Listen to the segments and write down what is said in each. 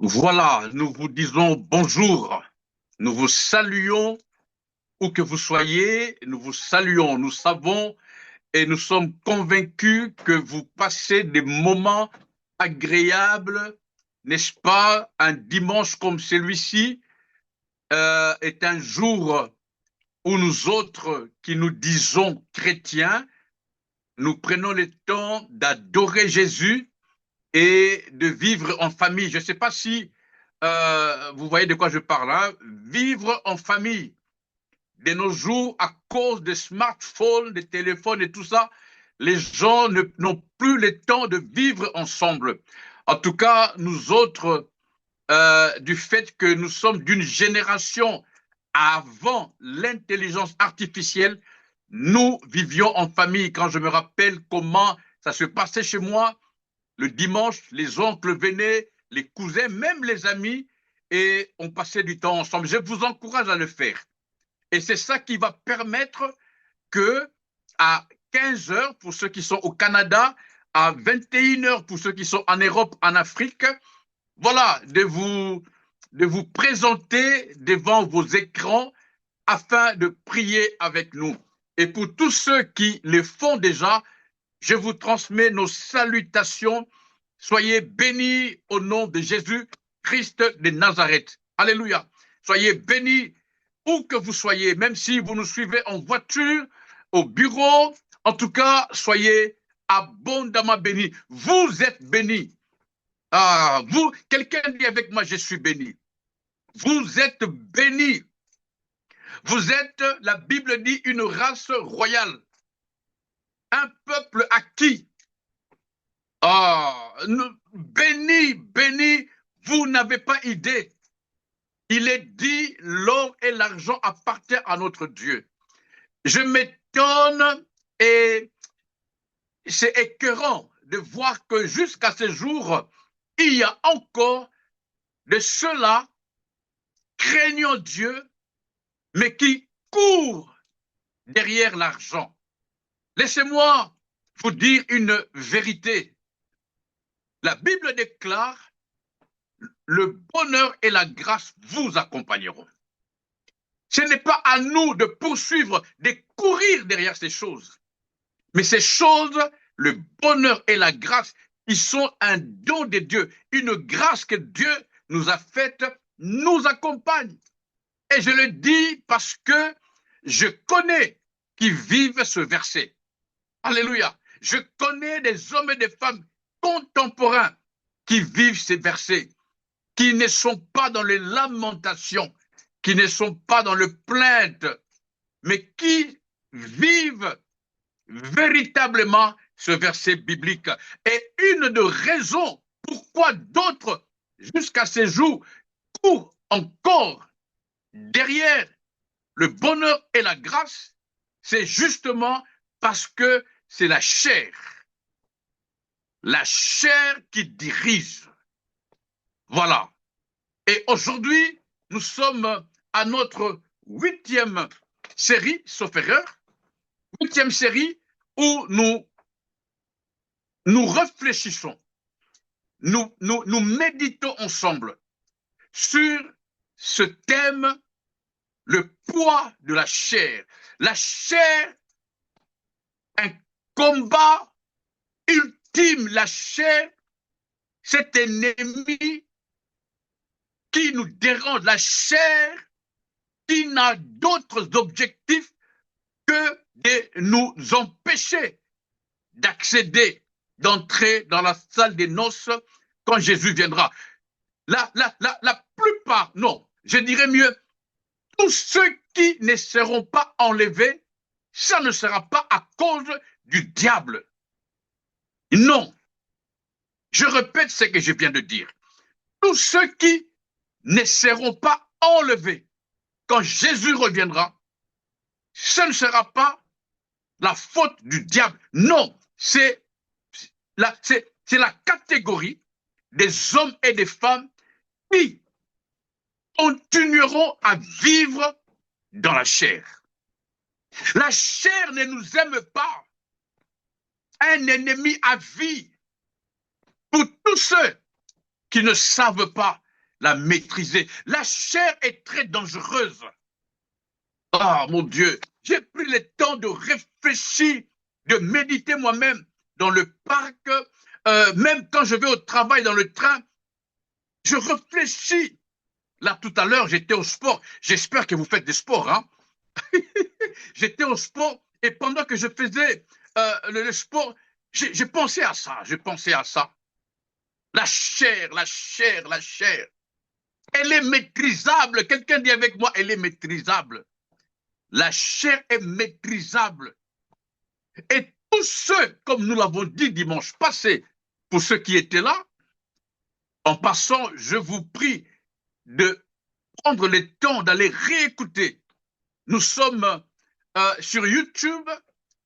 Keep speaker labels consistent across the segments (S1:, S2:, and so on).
S1: Voilà, nous vous disons bonjour. Nous vous saluons où que vous soyez. Nous vous saluons. Nous savons et nous sommes convaincus que vous passez des moments agréables, n'est-ce pas? Un dimanche comme celui-ci est un jour où nous autres qui nous disons chrétiens, nous prenons le temps d'adorer Jésus et de vivre en famille. Je ne sais pas si vous voyez de quoi je parle, hein? Vivre en famille. De nos jours, à cause des smartphones, des téléphones et tout ça, les gens n'ont plus le temps de vivre ensemble. En tout cas, nous autres, du fait que nous sommes d'une génération avant l'intelligence artificielle, nous vivions en famille. Quand je me rappelle comment ça se passait chez moi, le dimanche, les oncles venaient, les cousins, même les amis, et on passait du temps ensemble. Je vous encourage à le faire. Et c'est ça qui va permettre que à 15 heures pour ceux qui sont au Canada, à 21 heures pour ceux qui sont en Europe, en Afrique, voilà, de vous présenter devant vos écrans afin de prier avec nous. Et pour tous ceux qui le font déjà, je vous transmets nos salutations. Soyez bénis au nom de Jésus Christ de Nazareth. Alléluia. Soyez bénis où que vous soyez, même si vous nous suivez en voiture, au bureau. En tout cas, soyez abondamment bénis. Vous êtes bénis. Ah, vous, quelqu'un dit avec moi, je suis béni. Vous êtes bénis. Vous êtes, la Bible dit, une race royale. Un peuple acquis. Ah, béni, béni, vous n'avez pas idée. Il est dit, l'or et l'argent appartiennent à notre Dieu. Je m'étonne et c'est écœurant de voir que jusqu'à ce jour, il y a encore de ceux-là craignant Dieu, mais qui courent derrière l'argent. Laissez-moi vous dire une vérité. La Bible déclare, le bonheur et la grâce vous accompagneront. Ce n'est pas à nous de poursuivre, de courir derrière ces choses. Mais ces choses, le bonheur et la grâce, ils sont un don de Dieu. Une grâce que Dieu nous a faite, nous accompagne. Et je le dis parce que je connais qui vivent ce verset. Alléluia. Je connais des hommes et des femmes contemporains qui vivent ces versets, qui ne sont pas dans les lamentations, qui ne sont pas dans le plainte, mais qui vivent véritablement ce verset biblique. Et une des raisons pourquoi d'autres, jusqu'à ces jours, courent encore derrière le bonheur et la grâce, c'est justement parce que c'est la chair qui dirige. Voilà. Et aujourd'hui, nous sommes à notre 8e série, sauf erreur, 8e série où nous réfléchissons, nous méditons ensemble sur ce thème, le poids de la chair. La chair, un combat ultime, la chair, cet ennemi qui nous dérange, la chair qui n'a d'autres objectifs que de nous empêcher d'accéder, d'entrer dans la salle des noces quand Jésus viendra. La plupart, non, je dirais mieux, tous ceux qui ne seront pas enlevés, ça ne sera pas à cause du diable. Non, je répète ce que je viens de dire. Tous ceux qui ne seront pas enlevés quand Jésus reviendra, ce ne sera pas la faute du diable. Non, c'est la catégorie des hommes et des femmes qui continueront à vivre dans la chair. La chair ne nous aime pas. Un ennemi à vie pour tous ceux qui ne savent pas la maîtriser. La chair est très dangereuse. Ah, mon Dieu, j'ai pris le temps de réfléchir, de méditer moi-même dans le parc, même quand je vais au travail dans le train, je réfléchis. Là, tout à l'heure, j'étais au sport. J'espère que vous faites des sports, hein. J'étais au sport et pendant que je faisais le sport, j'ai pensé à ça, j'ai pensé à ça. La chair, la chair, la chair. Elle est maîtrisable. Quelqu'un dit avec moi, elle est maîtrisable. La chair est maîtrisable. Et tous ceux, comme nous l'avons dit dimanche passé, pour ceux qui étaient là, en passant, je vous prie de prendre le temps d'aller réécouter. Nous sommes sur YouTube,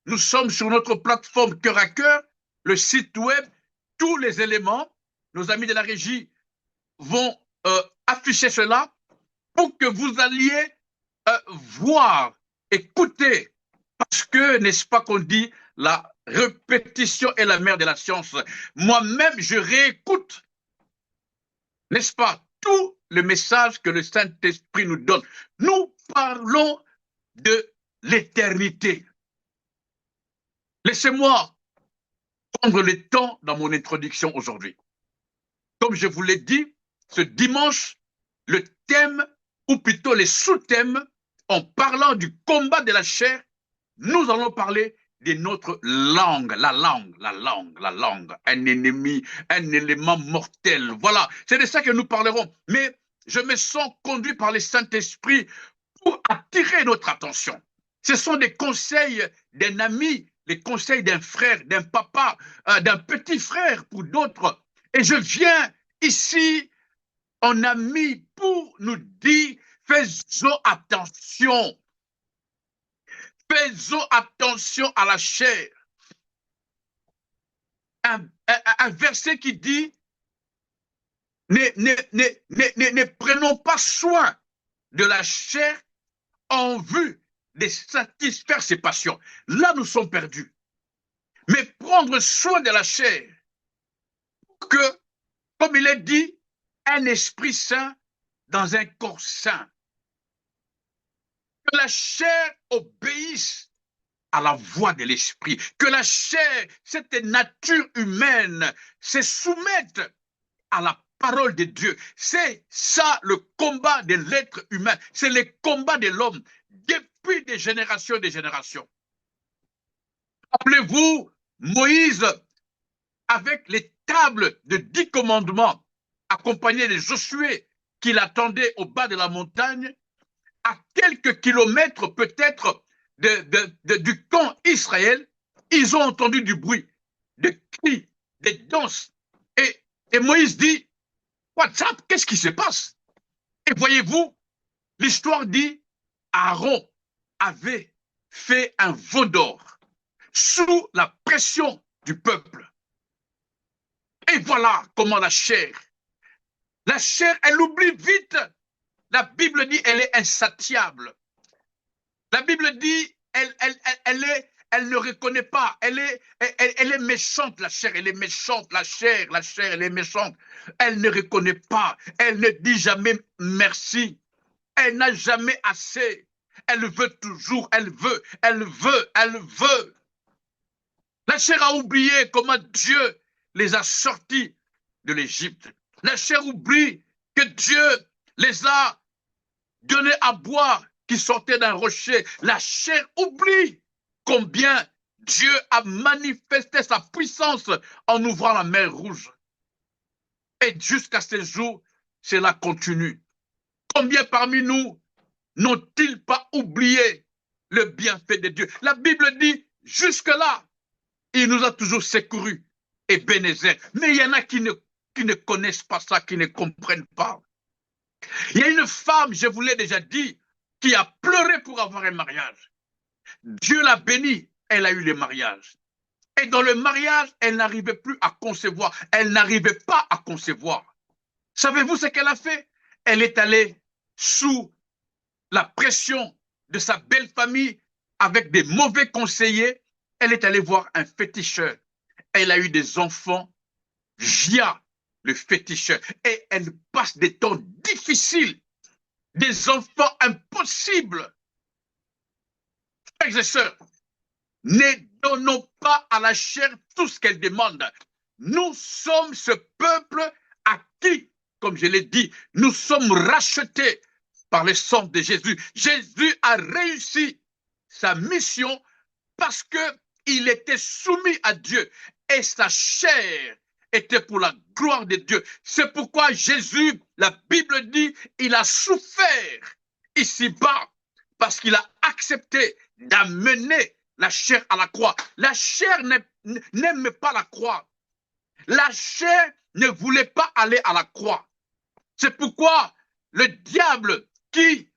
S1: nous sommes sur notre plateforme Cœur à Cœur, le site web, tous les éléments. Nos amis de la régie vont afficher cela pour que vous alliez voir, écouter, parce que, n'est-ce pas qu'on dit, la répétition est la mère de la science. Moi-même, je réécoute, n'est-ce pas, tout le message que le Saint-Esprit nous donne. Nous parlons de l'éternité. Laissez-moi prendre le temps dans mon introduction aujourd'hui. Comme je vous l'ai dit, ce dimanche, le thème, ou plutôt les sous-thèmes, en parlant du combat de la chair, nous allons parler de notre langue, la langue, la langue, la langue, un ennemi, un élément mortel. Voilà, c'est de ça que nous parlerons. Mais je me sens conduit par le Saint-Esprit pour attirer notre attention. Ce sont des conseils d'un ami, les conseils d'un frère, d'un papa, d'un petit frère pour d'autres. Et je viens ici en ami pour nous dire, faisons attention. Faisons attention à la chair. Un verset qui dit, ne prenons pas soin de la chair en vue de satisfaire ses passions. Là, nous sommes perdus. Mais prendre soin de la chair, que, comme il est dit, un esprit saint dans un corps saint. Que la chair obéisse à la voix de l'esprit. Que la chair, cette nature humaine, se soumette à la parole de Dieu. C'est ça le combat de l'être humain. C'est le combat de l'homme depuis des générations et des générations. Rappelez-vous, Moïse, avec les tables de 10 commandements, accompagné de Josué, qui l'attendait au bas de la montagne, à quelques kilomètres peut-être du camp Israël, ils ont entendu du bruit, des cris, des danses. Et Moïse dit, WhatsApp, qu'est-ce qui se passe? Et voyez-vous, l'histoire dit, Aaron avait fait un veau d'or sous la pression du peuple. Et voilà comment la chair, elle oublie vite. La Bible dit, elle est insatiable. La Bible dit, elle ne reconnaît pas. Elle est méchante, la chair. Elle est méchante, la chair, elle est méchante. Elle ne reconnaît pas. Elle ne dit jamais merci. Elle n'a jamais assez. Elle veut toujours, elle veut, elle veut, elle veut. La chair a oublié comment Dieu les a sortis de l'Égypte. La chair oublie que Dieu les a donnés à boire qui sortait d'un rocher. La chair oublie combien Dieu a manifesté sa puissance en ouvrant la mer Rouge. Et jusqu'à ce jour, cela continue. Combien parmi nous n'ont-ils pas oublié le bienfait de Dieu? La Bible dit, jusque-là, il nous a toujours secourus et Bénézer. Mais il y en a qui ne connaissent pas ça, qui ne comprennent pas. Il y a une femme, je vous l'ai déjà dit, qui a pleuré pour avoir un mariage. Dieu l'a bénie, elle a eu le mariage. Et dans le mariage, elle n'arrivait plus à concevoir. Elle n'arrivait pas à concevoir. Savez-vous ce qu'elle a fait? Elle est allée sous la pression de sa belle famille avec des mauvais conseillers. Elle est allée voir un féticheur. Elle a eu des enfants via le féticheur. Et elle passe des temps difficiles, des enfants impossibles. Frères et sœurs, ne donnons pas à la chair tout ce qu'elle demande. Nous sommes ce peuple à qui, comme je l'ai dit, nous sommes rachetés par le sang de Jésus. Jésus a réussi sa mission parce qu'il était soumis à Dieu et sa chair était pour la gloire de Dieu. C'est pourquoi Jésus, la Bible dit, il a souffert ici-bas parce qu'il a accepté d'amener la chair à la croix. La chair n'aime pas la croix. La chair ne voulait pas aller à la croix. C'est pourquoi le diable qui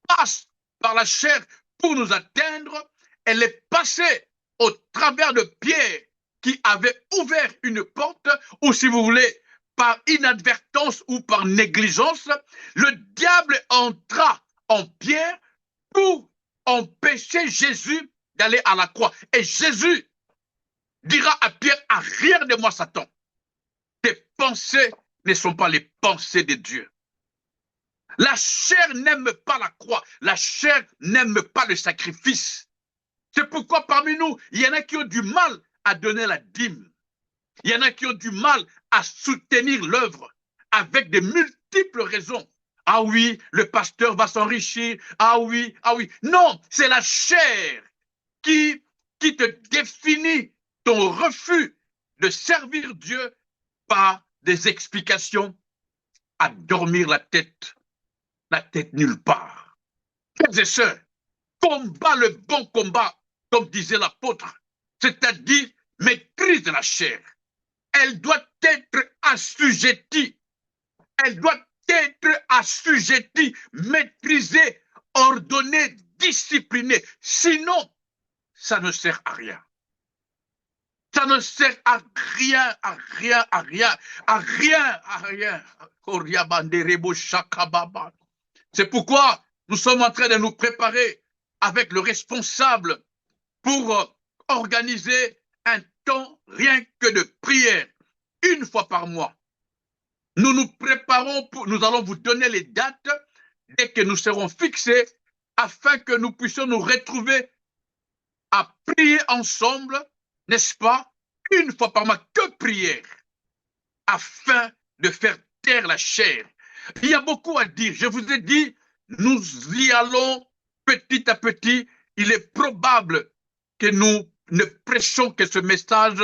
S1: passe par la chair pour nous atteindre, elle est passée au travers de Pierre qui avait ouvert une porte, ou si vous voulez, par inadvertance ou par négligence, le diable entra en Pierre pour empêcher Jésus d'aller à la croix. Et Jésus dira à Pierre, arrière de moi Satan. Tes pensées ne sont pas les pensées de Dieu. La chair n'aime pas la croix. La chair n'aime pas le sacrifice. C'est pourquoi parmi nous, il y en a qui ont du mal à donner la dîme. Il y en a qui ont du mal à soutenir l'œuvre avec de multiples raisons. Ah oui, le pasteur va s'enrichir. Ah oui, ah oui. Non, c'est la chair qui te définit ton refus de servir Dieu par des explications à dormir la tête nulle part. Frères et sœurs, combat le bon combat, comme disait l'apôtre, c'est-à-dire maîtrise de la chair. Elle doit être assujettie. Elle doit être assujettie, maîtrisée, ordonnée, disciplinée. Sinon, ça ne sert à rien. Ça ne sert à rien, à rien, à rien, à rien, à rien. C'est pourquoi nous sommes en train de nous préparer avec le responsable pour organiser un temps rien que de prière, une fois par mois. Nous nous préparons, nous allons vous donner les dates dès que nous serons fixés afin que nous puissions nous retrouver à prier ensemble, n'est-ce pas, une fois par mois, que prière, afin de faire taire la chair. Il y a beaucoup à dire. Je vous ai dit, nous y allons petit à petit. Il est probable que nous ne prêchons que ce message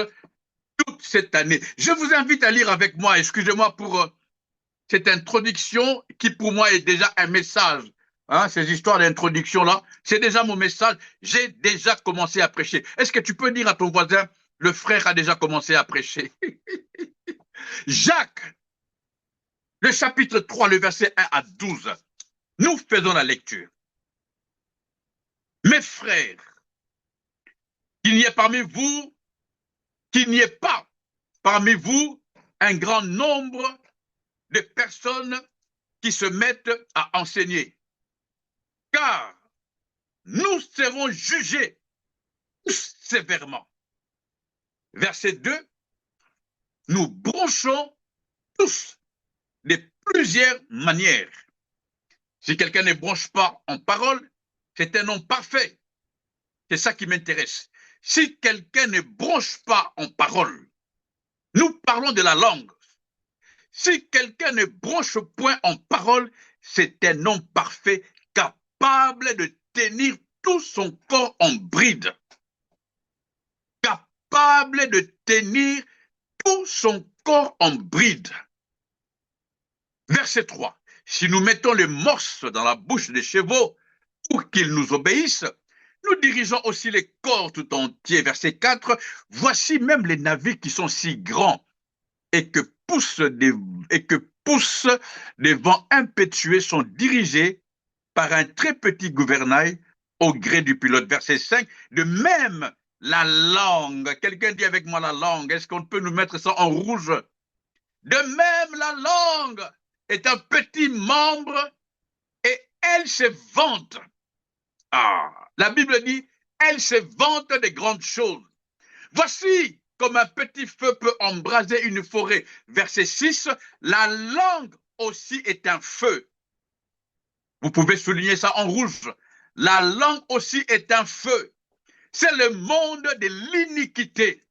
S1: toute cette année. Je vous invite à lire avec moi, excusez-moi pour cette introduction qui pour moi est déjà un message. Hein, ces histoires d'introduction-là, c'est déjà mon message. J'ai déjà commencé à prêcher. Est-ce que tu peux dire à ton voisin, le frère a déjà commencé à prêcher? Jacques, le chapitre 3, le verset 1 à 12. Nous faisons la lecture. Mes frères, qu'il n'y ait pas parmi vous un grand nombre de personnes qui se mettent à enseigner. Car nous serons jugés tous sévèrement. Verset 2, nous bronchons tous de plusieurs manières. Si quelqu'un ne bronche pas en parole, c'est un homme parfait. C'est ça qui m'intéresse. Si quelqu'un ne bronche pas en parole, nous parlons de la langue. Si quelqu'un ne bronche point en parole, c'est un homme parfait, capable de tenir tout son corps en bride. Capable de tenir tout son corps en bride. Verset 3. Si nous mettons les morses dans la bouche des chevaux pour qu'ils nous obéissent, nous dirigeons aussi les corps tout entiers. Verset 4. Voici même les navires qui sont si grands et que poussent des vents impétueux sont dirigés par un très petit gouvernail au gré du pilote. Verset 5. De même, la langue. Quelqu'un dit avec moi la langue. Est-ce qu'on peut nous mettre ça en rouge? De même, la langue est un petit membre et elle se vante. Ah, la Bible dit, elle se vante des grandes choses. Voici comme un petit feu peut embraser une forêt. Verset 6, la langue aussi est un feu. Vous pouvez souligner ça en rouge. La langue aussi est un feu. C'est le monde de l'iniquité.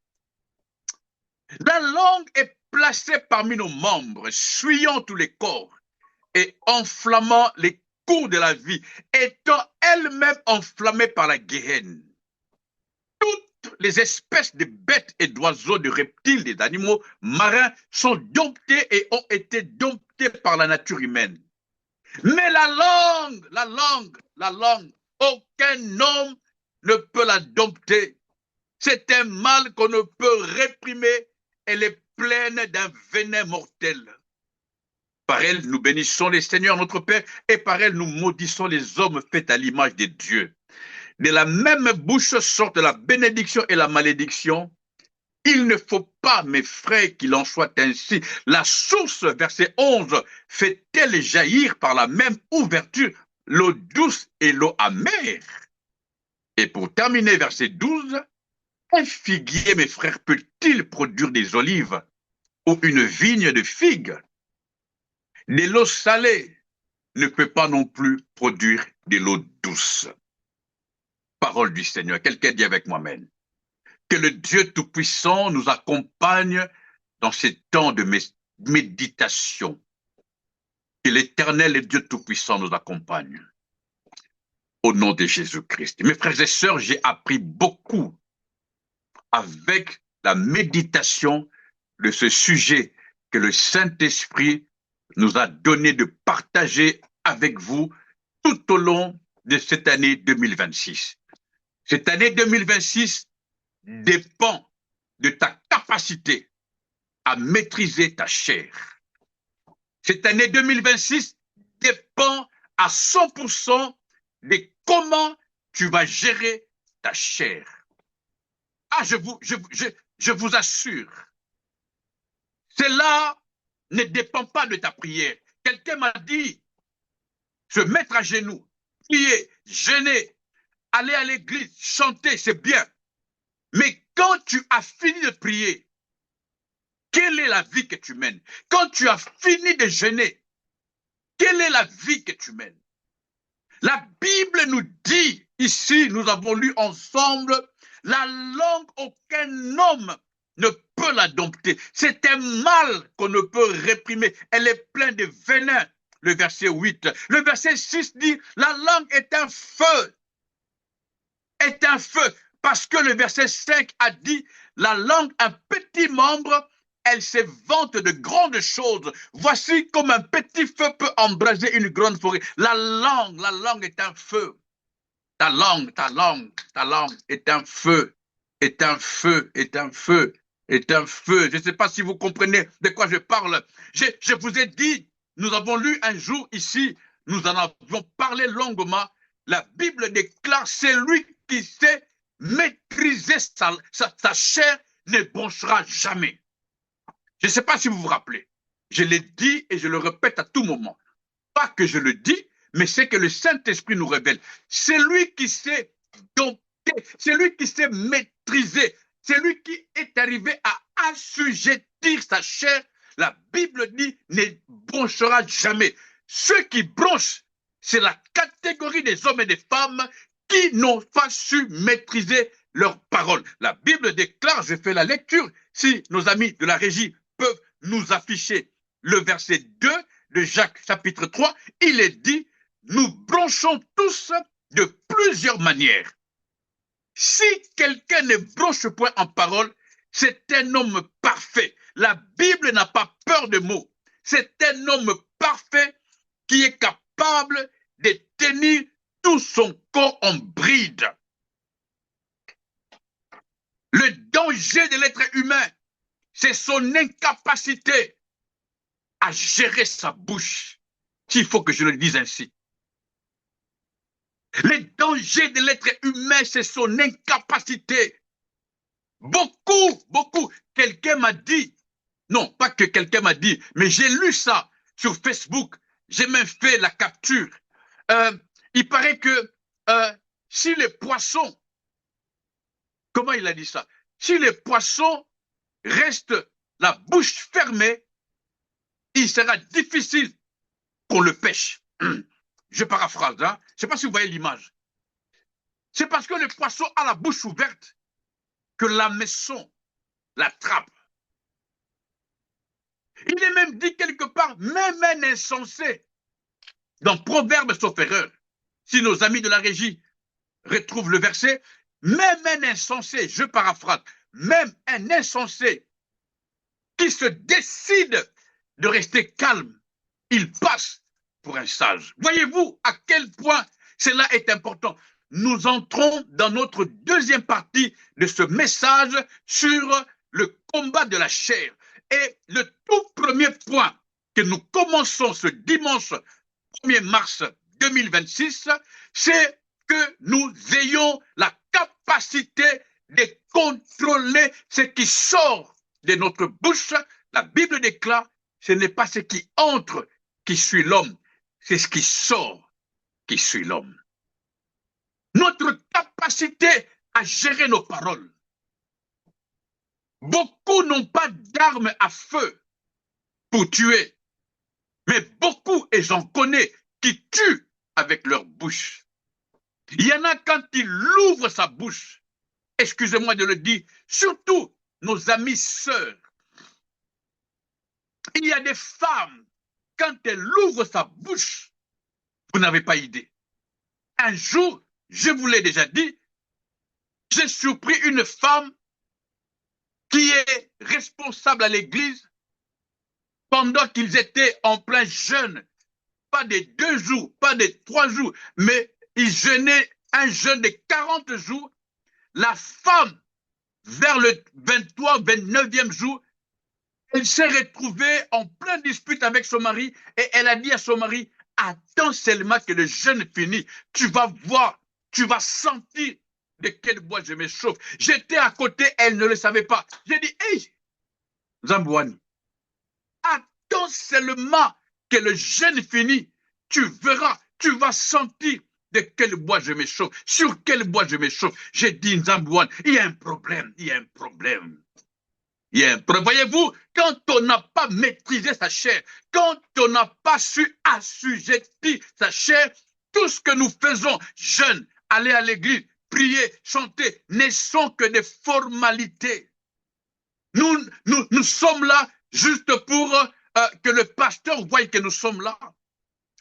S1: La langue est placée parmi nos membres, suyant tous les corps et enflammant les cours de la vie, étant elle-même enflammée par la guéhenne. Toutes les espèces de bêtes et d'oiseaux, de reptiles, des animaux marins sont domptés et ont été domptés par la nature humaine. Mais la langue, aucun homme ne peut la dompter. C'est un mal qu'on ne peut réprimer. Elle est pleine d'un venin mortel. Par elle, nous bénissons les Seigneurs, notre Père, et par elle, nous maudissons les hommes faits à l'image de Dieu. De la même bouche sortent la bénédiction et la malédiction. Il ne faut pas, mes frères, qu'il en soit ainsi. La source, verset 11, fait-elle jaillir par la même ouverture l'eau douce et l'eau amère? Et pour terminer, verset 12, un figuier, mes frères, peut-il produire des olives ou une vigne de figues? De l'eau salée ne peut pas non plus produire de l'eau douce. Parole du Seigneur. Quelqu'un dit avec moi-même. Que le Dieu Tout-Puissant nous accompagne dans ces temps de méditation. Que l'Éternel et Dieu Tout-Puissant nous accompagne. Au nom de Jésus-Christ. Mes frères et sœurs, j'ai appris beaucoup avec la méditation de ce sujet que le Saint-Esprit nous a donné de partager avec vous tout au long de cette année 2026. Cette année 2026 dépend de ta capacité à maîtriser ta chair. Cette année 2026 dépend à 100% de comment tu vas gérer ta chair. Ah, je vous assure, cela ne dépend pas de ta prière. Quelqu'un m'a dit, se mettre à genoux, prier, jeûner, aller à l'église, chanter, c'est bien. Mais quand tu as fini de prier, quelle est la vie que tu mènes? Quand tu as fini de jeûner, quelle est la vie que tu mènes? La Bible nous dit, ici, nous avons lu ensemble, la langue, aucun homme ne peut la dompter. C'est un mal qu'on ne peut réprimer. Elle est pleine de venin. Le verset 8. Le verset 6 dit, la langue est un feu. Est un feu. Parce que le verset 5 a dit, la langue, un petit membre, elle se vante de grandes choses. Voici comme un petit feu peut embraser une grande forêt. La langue est un feu. Ta langue est un feu, est un feu, est un feu, est un feu. Je ne sais pas si vous comprenez de quoi je parle. Je vous ai dit, nous avons lu un jour ici, nous en avons parlé longuement. La Bible déclare, c'est lui qui sait maîtriser sa chair ne bronchera jamais. Je ne sais pas si vous vous rappelez. Je l'ai dit et je le répète à tout moment. Pas que je le dis, mais c'est que le Saint-Esprit nous révèle. C'est lui qui sait dompter, c'est lui qui sait maîtriser, c'est lui qui est arrivé à assujettir sa chair. La Bible dit, ne bronchera jamais. Ceux qui bronchent, c'est la catégorie des hommes et des femmes qui n'ont pas su maîtriser leurs paroles. La Bible déclare, je fais la lecture, si nos amis de la régie peuvent nous afficher le verset 2 de Jacques chapitre 3, il est dit, nous bronchons tous de plusieurs manières. Si quelqu'un ne bronche point en parole, c'est un homme parfait. La Bible n'a pas peur de mots. C'est un homme parfait qui est capable de tenir tout son corps en bride. Le danger de l'être humain, c'est son incapacité à gérer sa bouche, s'il faut que je le dise ainsi. Le danger de l'être humain, c'est son incapacité. Beaucoup, quelqu'un m'a dit, non, pas que quelqu'un m'a dit, mais j'ai lu ça sur Facebook, j'ai même fait la capture. Il paraît que si les poissons, comment il a dit ça? Si les poissons reste la bouche fermée, il sera difficile qu'on le pêche. Je paraphrase, hein? Je ne sais pas si vous voyez l'image. C'est parce que le poisson a la bouche ouverte que l'hameçon l'attrape. Il est même dit quelque part, même un insensé, dans Proverbes sauf erreur, si nos amis de la régie retrouvent le verset, même un insensé, je paraphrase, même un insensé qui se décide de rester calme, il passe pour un sage. Voyez-vous à quel point cela est important. Nous entrons dans notre deuxième partie de ce message sur le combat de la chair. Et le tout premier point que nous commençons ce dimanche 1er mars 2026, c'est que nous ayons la capacité de contrôler ce qui sort de notre bouche. La Bible déclare, ce n'est pas ce qui entre qui suit l'homme, c'est ce qui sort qui suit l'homme. Notre capacité à gérer nos paroles. Beaucoup n'ont pas d'armes à feu pour tuer, mais beaucoup, et j'en connais, qui tuent avec leur bouche. Il y en a quand il ouvre sa bouche, excusez-moi de le dire, surtout nos amis sœurs. Il y a des femmes, quand elles ouvrent sa bouche, vous n'avez pas idée. Un jour, je vous l'ai déjà dit, j'ai surpris une femme qui est responsable à l'église pendant qu'ils étaient en plein jeûne, pas des 2 jours, pas des 3 jours, mais ils jeûnaient un jeûne de 40 jours. La femme, vers le 23, 29e jour, elle s'est retrouvée en pleine dispute avec son mari et elle a dit à son mari, attends seulement que le jeûne finisse, tu vas voir, tu vas sentir de quel bois je me chauffe. J'étais à côté, elle ne le savait pas. J'ai dit, hey, Zambouani, attends seulement que le jeûne finisse, tu verras, tu vas sentir de quel bois je me chauffe, sur quel bois je me chauffe. J'ai dit, Zambouani, il y a un problème, il y a un problème. Voyez-vous, quand on n'a pas maîtrisé sa chair, quand on n'a pas su assujettir sa chair, tout ce que nous faisons, jeunes, aller à l'église, prier, chanter, ne sont que des formalités. Nous sommes là juste pour que le pasteur voie que nous sommes là.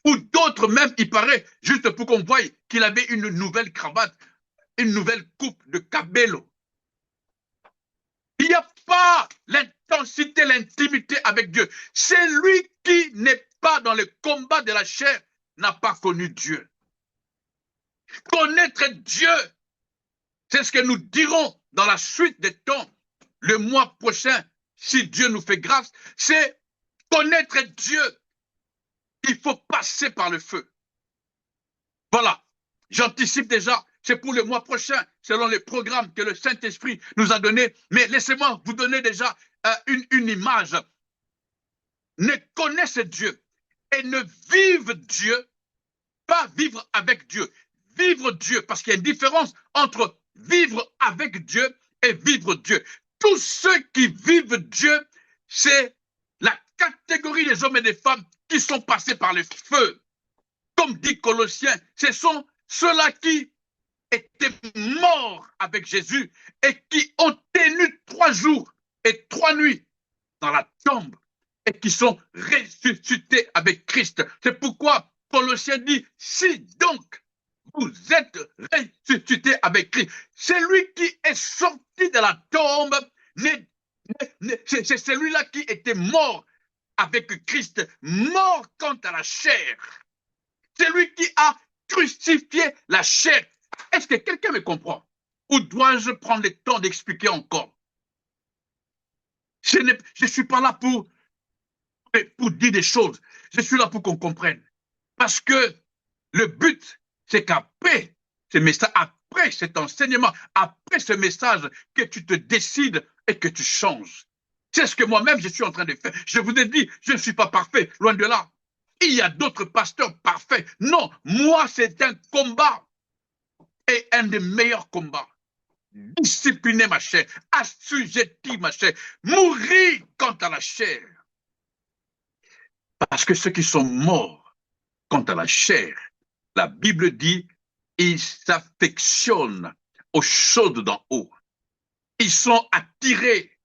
S1: Ou d'autres même, il paraît, juste pour qu'on voie qu'il avait une nouvelle cravate, une nouvelle coupe de cabello. Il n'y a pas l'intensité, l'intimité avec Dieu. Celui qui n'est pas dans le combat de la chair n'a pas connu Dieu. Connaître Dieu, c'est ce que nous dirons dans la suite des temps, le mois prochain, si Dieu nous fait grâce, c'est connaître Dieu. Il faut passer par le feu. Voilà, j'anticipe déjà. C'est pour le mois prochain, selon les programmes que le Saint-Esprit nous a donnés. Mais laissez-moi vous donner déjà une image. Ne connaissent Dieu et ne vivent Dieu, pas vivre avec Dieu. Vivre Dieu, parce qu'il y a une différence entre vivre avec Dieu et vivre Dieu. Tous ceux qui vivent Dieu, c'est la catégorie des hommes et des femmes qui sont passés par le feu. Comme dit Colossiens, ce sont ceux-là qui étaient morts avec Jésus et qui ont tenu 3 jours et 3 nuits dans la tombe et qui sont ressuscités avec Christ. C'est pourquoi Colossiens dit, si donc vous êtes ressuscités avec Christ, celui qui est sorti de la tombe, c'est celui-là qui était mort avec Christ, mort quant à la chair. C'est lui qui a crucifié la chair. Est-ce que quelqu'un me comprend? Ou dois-je prendre le temps d'expliquer encore? Je ne suis pas là pour dire des choses. Je suis là pour qu'on comprenne. Parce que le but, c'est qu'après ce message, après cet enseignement, après ce message, que tu te décides et que tu changes. C'est ce que moi-même, je suis en train de faire. Je vous ai dit, je ne suis pas parfait, loin de là. Il y a d'autres pasteurs parfaits. Non, moi, c'est un combat. Et un des meilleurs combats. discipliner ma chair, assujettir ma chair, mourir quant à la chair. Parce que ceux qui sont morts quant à la chair, la Bible dit, ils s'affectionnent aux choses d'en haut. Ils sont attirés,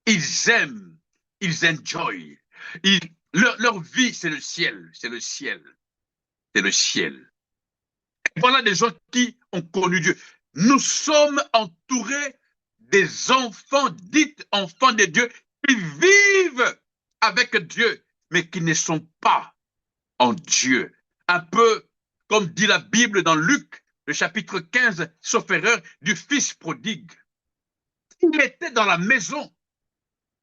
S1: ils aiment, ils enjoy. Leur vie, c'est le ciel, c'est le ciel, c'est le ciel. Et voilà des gens qui ont connu Dieu. Nous sommes entourés des enfants, dits enfants de Dieu, qui vivent avec Dieu, mais qui ne sont pas en Dieu. Un peu comme dit la Bible dans Luc, le chapitre 15, sauf erreur, du fils prodigue. Il était dans la maison,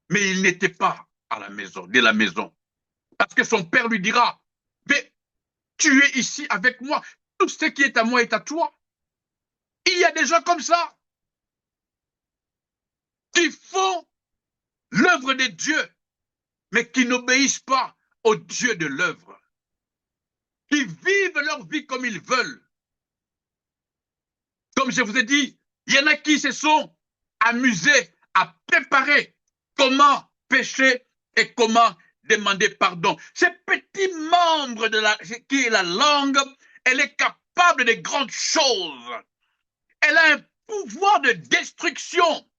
S1: mais il n'était pas à la maison, de la maison. Parce que son père lui dira, mais tu es ici avec moi, tout ce qui est à moi est à toi. Il y a des gens comme ça qui font l'œuvre de Dieu, mais qui n'obéissent pas au Dieu de l'œuvre, qui vivent leur vie comme ils veulent. Comme je vous ai dit, il y en a qui se sont amusés à préparer comment pécher et comment demander pardon. Ces petits membres de qui est la langue, elle est capable de grandes choses. Elle a un pouvoir de destruction.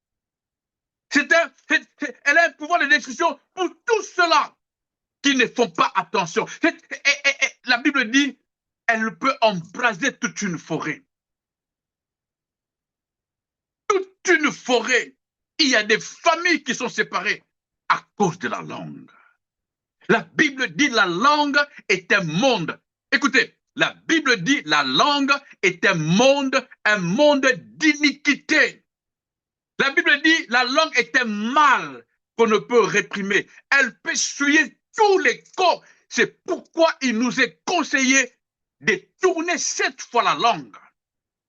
S1: Elle a un pouvoir de destruction pour tous ceux-là qui ne font pas attention. La Bible dit, elle peut embraser toute une forêt. Toute une forêt. Il y a des familles qui sont séparées à cause de la langue. La Bible dit la langue est un monde. Écoutez, la Bible dit la langue est un monde d'iniquité. La Bible dit la langue est un mal qu'on ne peut réprimer. Elle peut souiller tous les corps. C'est pourquoi il nous est conseillé de tourner 7 fois la langue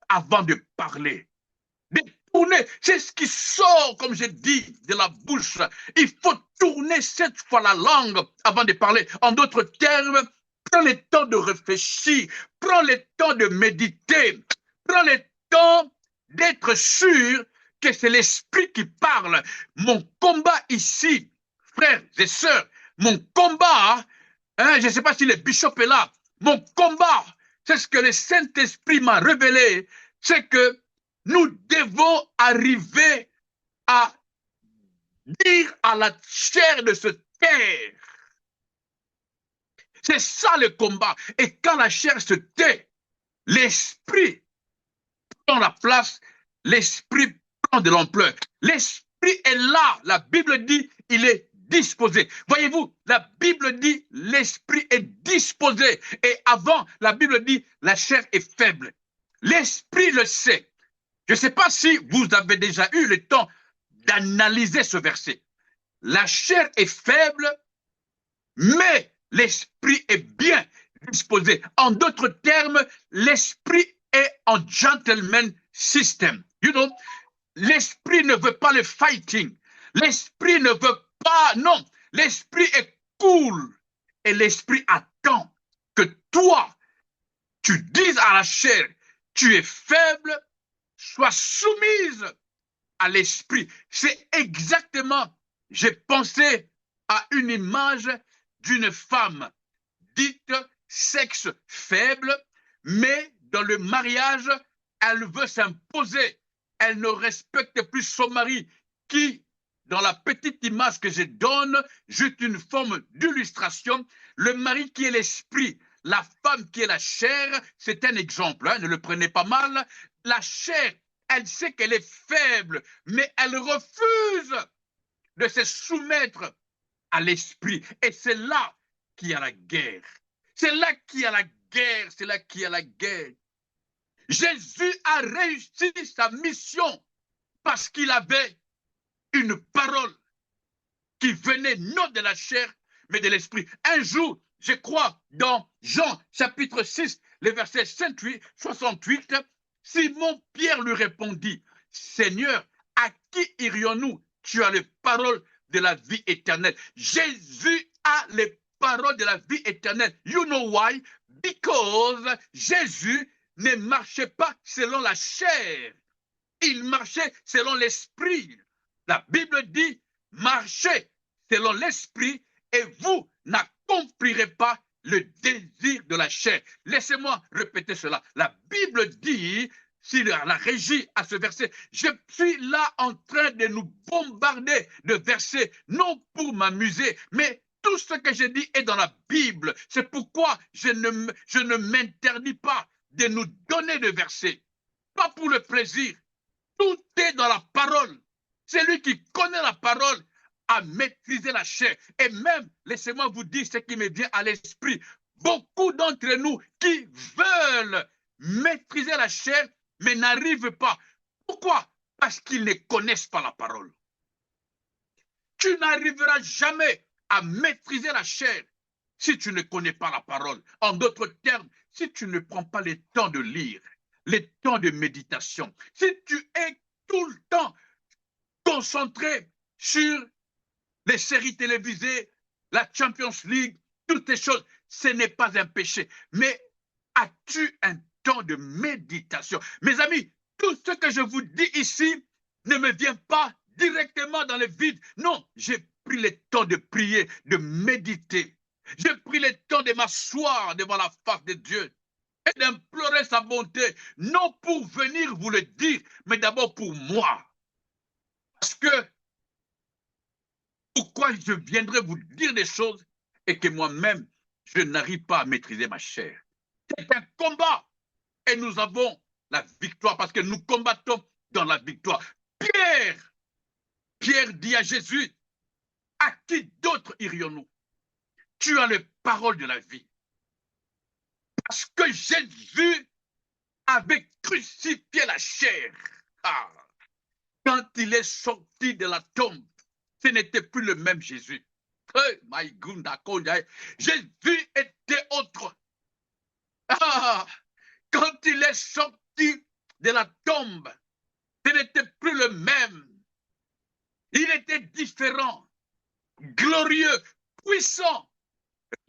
S1: avant de parler. De tourner, c'est ce qui sort, comme je dis, de la bouche. Il faut tourner 7 fois la langue avant de parler. En d'autres termes, prends le temps de réfléchir, prends le temps de méditer, prends le temps d'être sûr que c'est l'esprit qui parle. Mon combat ici, frères et sœurs, mon combat, je ne sais pas si le bishop est là, mon combat, c'est ce que le Saint-Esprit m'a révélé, c'est que nous devons arriver à dire à la chair de se taire. C'est ça le combat. Et quand la chair se tait, l'esprit prend la place, l'esprit prend de l'ampleur. L'esprit est là. La Bible dit, il est disposé. Voyez-vous, la Bible dit, l'esprit est disposé. Et avant, la Bible dit, la chair est faible. L'esprit le sait. Je ne sais pas si vous avez déjà eu le temps d'analyser ce verset. La chair est faible, mais l'esprit est bien disposé. En d'autres termes, l'esprit est en gentleman system. You know, l'esprit ne veut pas le fighting. L'esprit ne veut pas, non. L'esprit est cool. Et l'esprit attend que toi, tu dises à la chair, tu es faible, sois soumise à l'esprit. C'est exactement, j'ai pensé à une image d'une femme dite sexe faible, mais dans le mariage, elle veut s'imposer. Elle ne respecte plus son mari qui, dans la petite image que je donne, juste une forme d'illustration, le mari qui est l'esprit, la femme qui est la chair, c'est un exemple, hein, ne le prenez pas mal. La chair, elle sait qu'elle est faible, mais elle refuse de se soumettre à l'esprit. Et c'est là qu'il y a la guerre. C'est là qu'il y a la guerre. C'est là qu'il y a la guerre. Jésus a réussi sa mission parce qu'il avait une parole qui venait non de la chair, mais de l'esprit. Un jour, je crois, dans Jean chapitre 6, le verset 68, Simon-Pierre lui répondit, Seigneur, à qui irions-nous? Tu as les paroles de la vie éternelle. Jésus a les paroles de la vie éternelle. You know why? Because Jésus ne marchait pas selon la chair. Il marchait selon l'esprit. La Bible dit, marchez selon l'esprit et vous n'accomplirez pas le désir de la chair. Laissez-moi répéter cela. La Bible dit, si la régie à ce verset, je suis là en train de nous bombarder de versets, non pour m'amuser, mais tout ce que je dis est dans la Bible. C'est pourquoi je ne m'interdis pas de nous donner des versets. Pas pour le plaisir. Tout est dans la parole. Celui qui connaît la parole a maîtrisé la chair. Et même, laissez-moi vous dire ce qui me vient à l'esprit. Beaucoup d'entre nous qui veulent maîtriser la chair, mais n'arrivent pas. Pourquoi? Parce qu'ils ne connaissent pas la parole. Tu n'arriveras jamais à maîtriser la chair si tu ne connais pas la parole. En d'autres termes, si tu ne prends pas le temps de lire, le temps de méditation, si tu es tout le temps concentré sur les séries télévisées, la Champions League, toutes ces choses, ce n'est pas un péché. Mais as-tu un temps de méditation? Mes amis, tout ce que je vous dis ici ne me vient pas directement dans le vide. Non, j'ai pris le temps de prier, de méditer. J'ai pris le temps de m'asseoir devant la face de Dieu et d'implorer sa bonté, non pour venir vous le dire, mais d'abord pour moi. Parce que pourquoi je viendrais vous dire des choses et que moi-même, je n'arrive pas à maîtriser ma chair? C'est un combat et nous avons la victoire parce que nous combattons dans la victoire. Pierre dit à Jésus, à qui d'autre irions-nous? Tu as les paroles de la vie. Parce que Jésus avait crucifié la chair. Ah. Quand il est sorti de la tombe, ce n'était plus le même Jésus. Jésus était autre. Ah, quand il est sorti de la tombe, ce n'était plus le même. Il était différent, glorieux, puissant,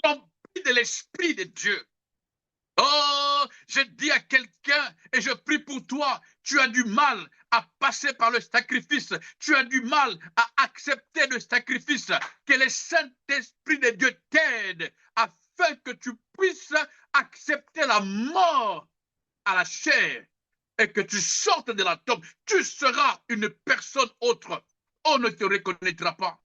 S1: rempli de l'Esprit de Dieu. Oh, je dis à quelqu'un et je prie pour toi, tu as du mal à passer par le sacrifice, tu as du mal à accepter le sacrifice, que le Saint-Esprit de Dieu t'aide afin que tu puisses accepter la mort à la chair et que tu sortes de la tombe, tu seras une personne autre. On ne te reconnaîtra pas.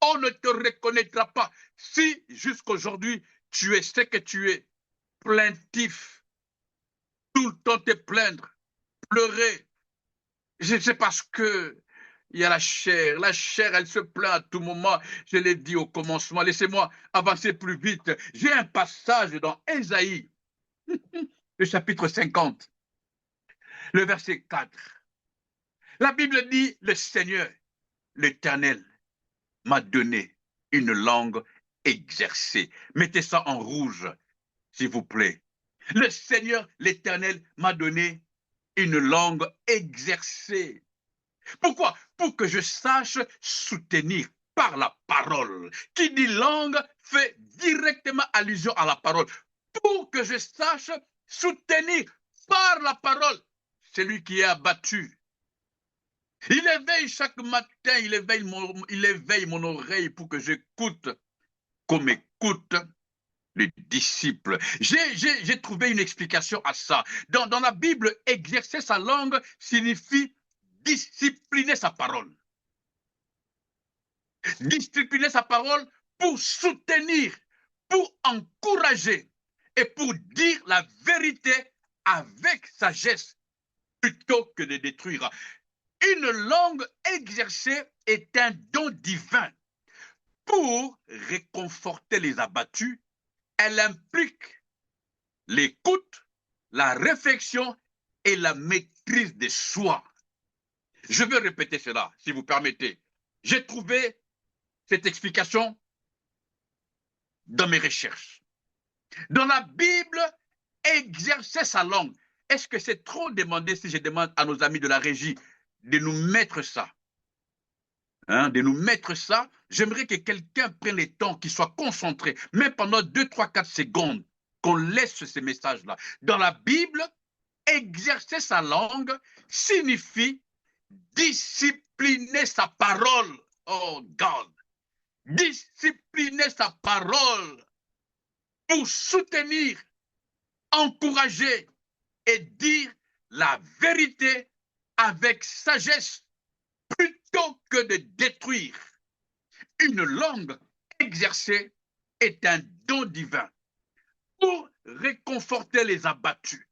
S1: On ne te reconnaîtra pas si jusqu'aujourd'hui tu es ce que tu es. Plaintif, tout le temps te plaindre, pleurer. C'est parce que il y a la chair. La chair, elle se plaint à tout moment. Je l'ai dit au commencement. Laissez-moi avancer plus vite. J'ai un passage dans Ésaïe, le chapitre 50, le verset 4. La Bible dit, le Seigneur, l'Éternel, m'a donné une langue exercée. Mettez ça en rouge, s'il vous plaît. Le Seigneur, l'Éternel, m'a donné une langue exercée. Pourquoi? Pour que je sache soutenir par la parole. Qui dit langue fait directement allusion à la parole. Pour que je sache soutenir par la parole celui qui est abattu. Il éveille chaque matin, il éveille mon oreille pour que j'écoute comme écoute les disciples. J'ai trouvé une explication à ça. Dans la Bible, exercer sa langue signifie discipliner sa parole. Discipliner sa parole pour soutenir, pour encourager et pour dire la vérité avec sagesse plutôt que de détruire. Une langue exercée est un don divin pour réconforter les abattus. Elle implique l'écoute, la réflexion et la maîtrise de soi. Je veux répéter cela, si vous permettez. J'ai trouvé cette explication dans mes recherches. Dans la Bible, exercer sa langue. Est-ce que c'est trop demandé si je demande à nos amis de la régie de nous mettre ça? De nous mettre ça, j'aimerais que quelqu'un prenne le temps, qu'il soit concentré, même pendant 2, 3, 4 secondes, qu'on laisse ces messages-là. Dans la Bible, exercer sa langue signifie discipliner sa parole. Oh God. Discipliner sa parole pour soutenir, encourager et dire la vérité avec sagesse plutôt que de détruire. Une langue exercée est un don divin pour réconforter les abattus,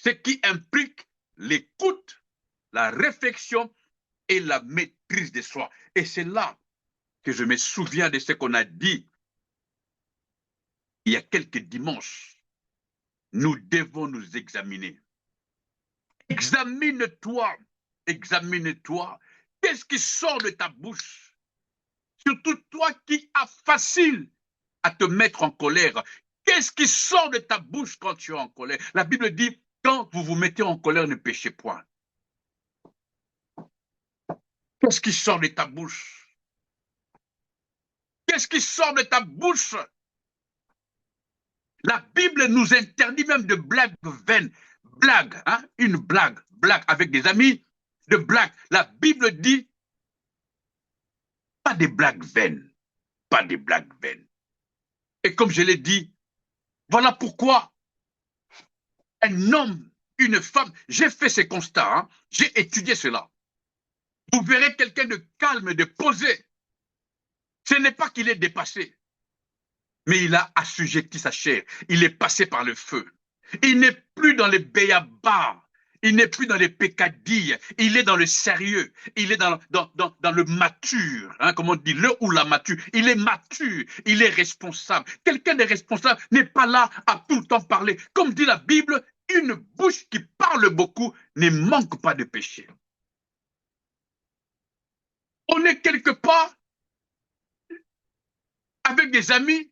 S1: ce qui implique l'écoute, la réflexion et la maîtrise de soi. Et c'est là que je me souviens de ce qu'on a dit il y a quelques dimanches. Nous devons nous examiner. Examine-toi, examine-toi. Qu'est-ce qui sort de ta bouche? Surtout toi qui as facile à te mettre en colère. Qu'est-ce qui sort de ta bouche quand tu es en colère? La Bible dit, quand vous vous mettez en colère, ne péchez point. Qu'est-ce qui sort de ta bouche? Qu'est-ce qui sort de ta bouche? La Bible nous interdit même de blagues vaines. Blague, hein? Une blague, blague avec des amis, de blague. La Bible dit, pas des blagues vaines, pas des blagues vaines. Et comme je l'ai dit, voilà pourquoi un homme, une femme, j'ai fait ces constats, hein, j'ai étudié cela. Vous verrez quelqu'un de calme, de posé. Ce n'est pas qu'il est dépassé, mais il a assujetti sa chair. Il est passé par le feu. Il n'est plus dans les béabas. Il n'est plus dans les pécadilles. Il est dans le sérieux. Il est dans le mature. Hein, comme on dit, le ou la mature. Il est mature. Il est responsable. Quelqu'un de responsable n'est pas là à tout le temps parler. Comme dit la Bible, une bouche qui parle beaucoup ne manque pas de péché. On est quelque part avec des amis,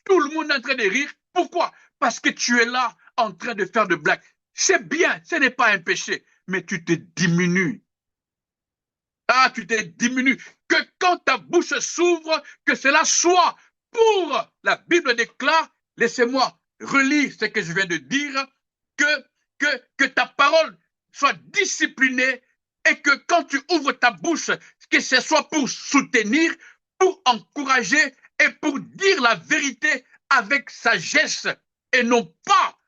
S1: tout le monde est en train de rire. Pourquoi? Parce que tu es là en train de faire de blagues. C'est bien, ce n'est pas un péché, mais tu te diminues. Ah, tu te diminues. Que quand ta bouche s'ouvre, que cela soit pour, la Bible déclare, laissez-moi relire ce que je viens de dire, que ta parole soit disciplinée et que quand tu ouvres ta bouche, que ce soit pour soutenir, pour encourager et pour dire la vérité avec sagesse et non pas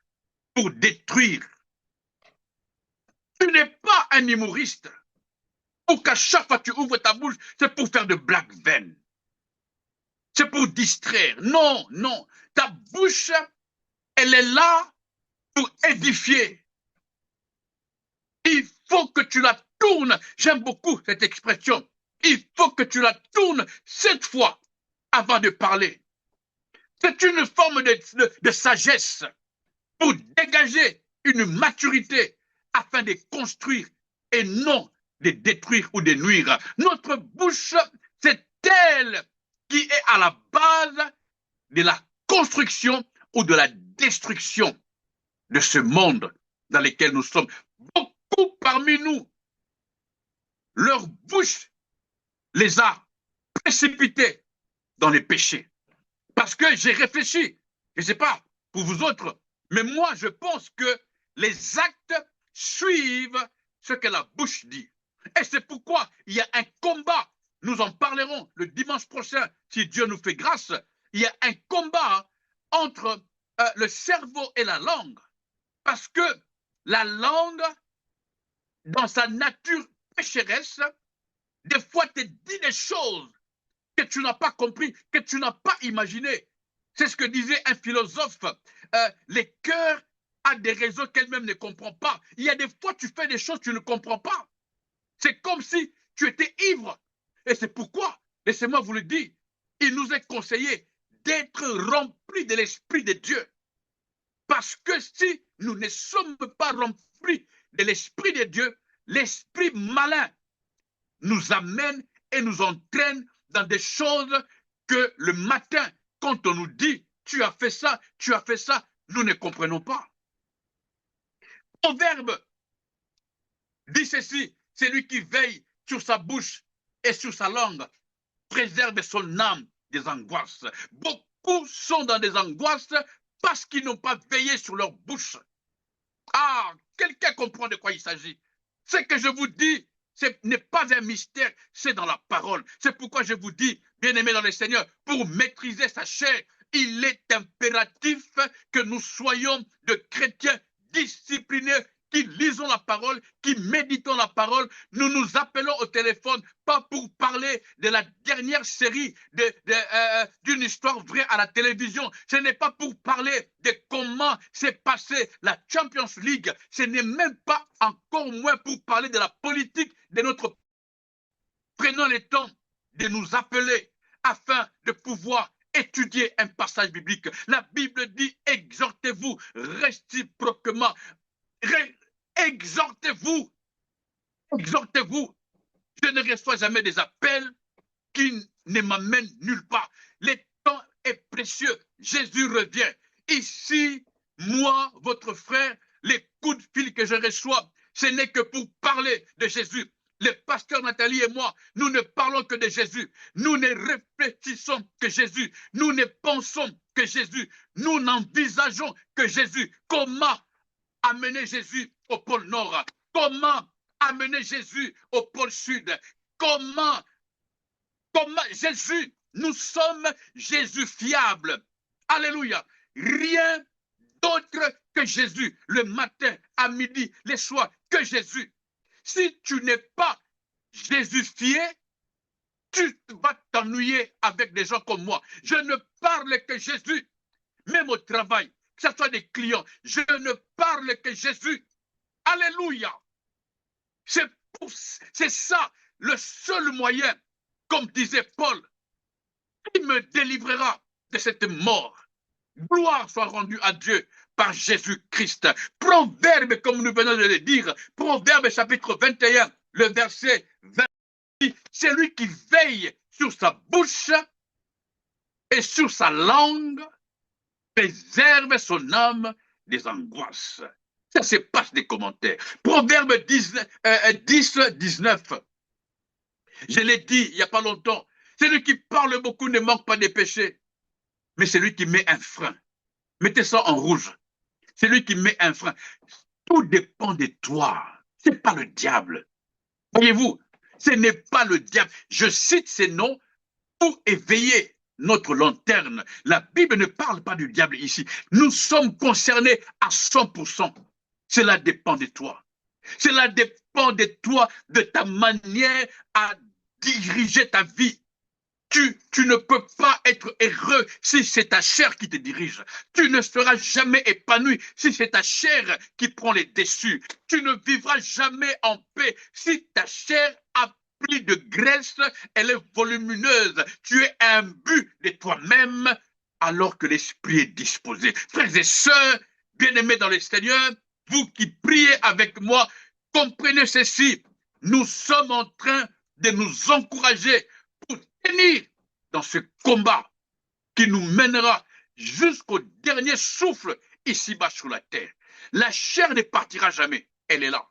S1: pour détruire. Tu n'es pas un humoriste pour qu'à chaque fois que tu ouvres ta bouche, c'est pour faire de blagues vaines. C'est pour distraire. Non, non. Ta bouche, elle est là pour édifier. Il faut que tu la tournes. J'aime beaucoup cette expression. Il faut que tu la tournes 7 fois avant de parler. C'est une forme de sagesse pour dégager une maturité afin de construire et non de détruire ou de nuire. Notre bouche, c'est elle qui est à la base de la construction ou de la destruction de ce monde dans lequel nous sommes. Beaucoup parmi nous, leur bouche les a précipités dans les péchés. Parce que j'ai réfléchi, je ne sais pas pour vous autres, mais moi je pense que les actes suivent ce que la bouche dit. Et c'est pourquoi il y a un combat. Nous en parlerons le dimanche prochain, si Dieu nous fait grâce. Il y a un combat entre le cerveau et la langue. Parce que la langue, dans sa nature pécheresse, des fois te dit des choses que tu n'as pas compris, que tu n'as pas imaginé. C'est ce que disait un philosophe. Les cœurs a des raisons qu'elle-même ne comprend pas. Il y a des fois, tu fais des choses que tu ne comprends pas. C'est comme si tu étais ivre. Et c'est pourquoi, laissez-moi vous le dire, il nous est conseillé d'être remplis de l'Esprit de Dieu. Parce que si nous ne sommes pas remplis de l'Esprit de Dieu, l'esprit malin nous amène et nous entraîne dans des choses que le matin, quand on nous dit « tu as fait ça, nous ne comprenons pas. Proverbe dit ceci, celui qui veille sur sa bouche et sur sa langue préserve son âme des angoisses. Beaucoup sont dans des angoisses parce qu'ils n'ont pas veillé sur leur bouche. Ah, quelqu'un comprend de quoi il s'agit? Ce que je vous dis, ce n'est pas un mystère, c'est dans la parole. C'est pourquoi je vous dis, bien-aimés dans le Seigneur, pour maîtriser sa chair, il est impératif que nous soyons de chrétiens disciplinés, qui lisons la parole, qui méditons la parole. Nous nous appelons au téléphone, pas pour parler de la dernière série d'une histoire vraie à la télévision. Ce n'est pas pour parler de comment s'est passée la Champions League. Ce n'est même pas encore moins pour parler de la politique de notre pays. Prenons le temps de nous appeler afin de pouvoir étudier un passage biblique. La Bible dit, exhortez-vous réciproquement. Exhortez-vous. Exhortez-vous. Je ne reçois jamais des appels qui ne m'amènent nulle part. Le temps est précieux. Jésus revient. Ici, moi, votre frère, les coups de fil que je reçois, ce n'est que pour parler de Jésus. Le pasteur Nathalie et moi, nous ne parlons que de Jésus. Nous ne réfléchissons que Jésus. Nous ne pensons que Jésus. Nous n'envisageons que Jésus. Comment amener Jésus au pôle Nord? Comment amener Jésus au pôle Sud? Comment Jésus, nous sommes Jésus fiable. Alléluia. Rien d'autre que Jésus. Le matin, à midi, les soirs, que Jésus. Si tu n'es pas Jésusifié, tu vas t'ennuyer avec des gens comme moi. Je ne parle que Jésus, même au travail, que ce soit des clients. Je ne parle que Jésus. Alléluia. C'est ça le seul moyen, comme disait Paul, qui me délivrera de cette mort. Gloire soit rendue à Dieu par Jésus-Christ. Proverbe, comme nous venons de le dire, Proverbe chapitre 21, le verset 20, c'est lui qui veille sur sa bouche et sur sa langue, préserve son âme des angoisses. Ça se passe des commentaires. Proverbe 10, 19. Je l'ai dit il n'y a pas longtemps. Celui qui parle beaucoup ne manque pas de péché. Mais c'est lui qui met un frein. Mettez ça en rouge. C'est lui qui met un frein. Tout dépend de toi. Ce n'est pas le diable. Voyez-vous, ce n'est pas le diable. Je cite ces noms pour éveiller notre lanterne. La Bible ne parle pas du diable ici. Nous sommes concernés à 100%. Cela dépend de toi. Cela dépend de toi, de ta manière à diriger ta vie. Tu ne peux pas être heureux si c'est ta chair qui te dirige. Tu ne seras jamais épanoui si c'est ta chair qui prend les dessus. Tu ne vivras jamais en paix si ta chair a pris de graisse, elle est volumineuse. Tu es imbu de toi-même alors que l'esprit est disposé. Frères et sœurs, bien-aimés dans le Seigneur, vous qui priez avec moi, comprenez ceci. Nous sommes en train de nous encourager pour tenir dans ce combat qui nous mènera jusqu'au dernier souffle ici-bas sur la terre. La chair ne partira jamais. Elle est là.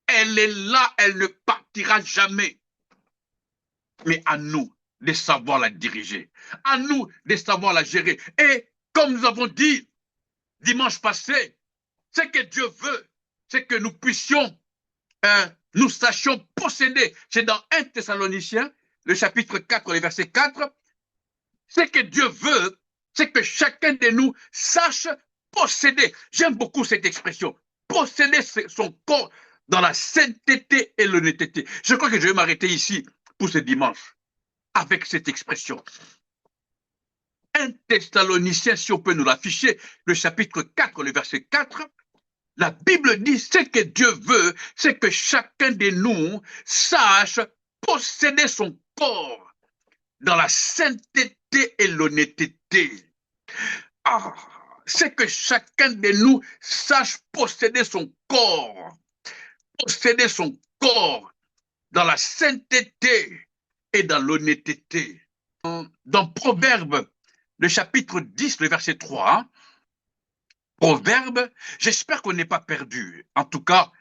S1: Elle est là, elle ne partira jamais. Mais à nous de savoir la diriger. À nous de savoir la gérer. Et comme nous avons dit dimanche passé, ce que Dieu veut, c'est que nous puissions, nous sachions posséder. C'est dans 1 Thessaloniciens, le chapitre 4, le verset 4. Ce que Dieu veut, c'est que chacun de nous sache posséder. J'aime beaucoup cette expression. Posséder son corps dans la sainteté et l'honnêteté. Je crois que je vais m'arrêter ici pour ce dimanche avec cette expression. 1 Thessaloniciens, si on peut nous l'afficher, le chapitre 4, le verset 4, la Bible dit ce que Dieu veut, c'est que chacun de nous sache posséder son corps dans la sainteté et l'honnêteté. Ah, c'est que chacun de nous sache posséder son corps dans la sainteté et dans l'honnêteté. Dans Proverbe, le chapitre 10, le verset 3, hein, Proverbe, j'espère qu'on n'est pas perdu. En tout cas,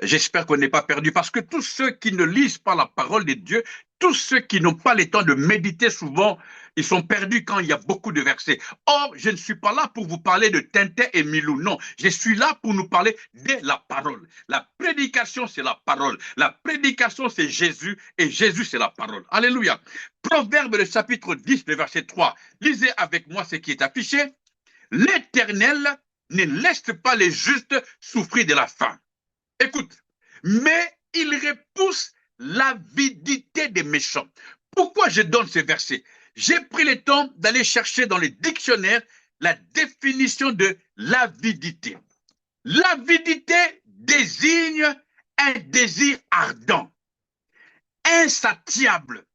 S1: j'espère qu'on n'est pas perdu parce que tous ceux qui ne lisent pas la parole de Dieu, tous ceux qui n'ont pas le temps de méditer souvent, ils sont perdus quand il y a beaucoup de versets. Or, je ne suis pas là pour vous parler de Tintin et Milou, non. Je suis là pour nous parler de la parole. La prédication, c'est la parole. La prédication, c'est Jésus, et Jésus, c'est la parole. Alléluia. Proverbe, le chapitre 10, le verset 3. Lisez avec moi ce qui est affiché. L'Éternel ne laisse pas les justes souffrir de la faim. Écoute, mais il repousse l'avidité des méchants. Pourquoi je donne ce verset? J'ai pris le temps d'aller chercher dans les dictionnaires la définition de l'avidité. L'avidité désigne un désir ardent, insatiable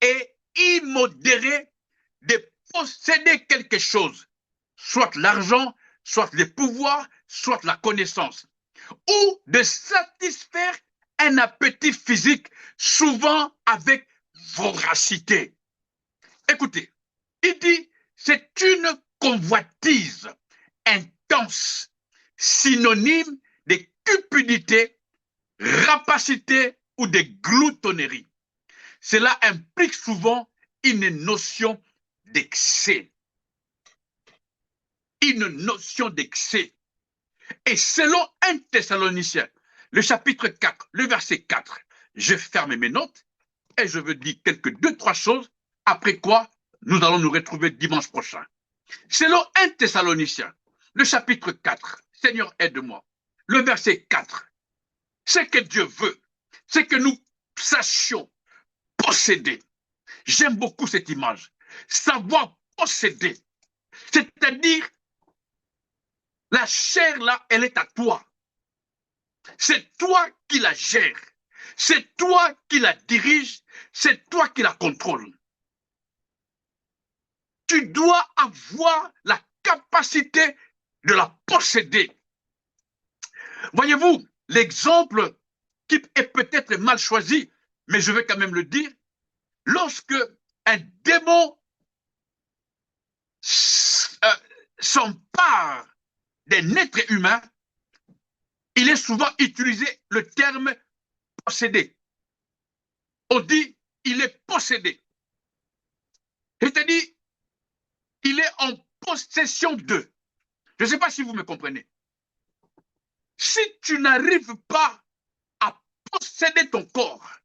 S1: et immodéré de posséder quelque chose, soit l'argent, soit le pouvoir, soit la connaissance, ou de satisfaire un appétit physique, souvent avec voracité. Écoutez, il dit, c'est une convoitise intense, synonyme de cupidité, rapacité ou de gloutonnerie. Cela implique souvent une notion d'excès. Une notion d'excès. Et selon 1 Thessaloniciens, le chapitre 4, le verset 4, je ferme mes notes et je veux dire deux, trois choses, après quoi nous allons nous retrouver dimanche prochain. Selon 1 Thessaloniciens, le chapitre 4, Seigneur aide-moi, le verset 4, ce que Dieu veut, c'est que nous sachions posséder. J'aime beaucoup cette image. Savoir posséder. C'est-à-dire, la chair là, elle est à toi. C'est toi qui la gères. C'est toi qui la dirige. C'est toi qui la contrôle. Tu dois avoir la capacité de la posséder. Voyez-vous, l'exemple qui est peut-être mal choisi, mais je vais quand même le dire, lorsque un démon s'empare d'un être humain, il est souvent utilisé le terme possédé. On dit, il est possédé. C'est-à-dire, il est en possession d'eux. Je ne sais pas si vous me comprenez. Si tu n'arrives pas à posséder ton corps,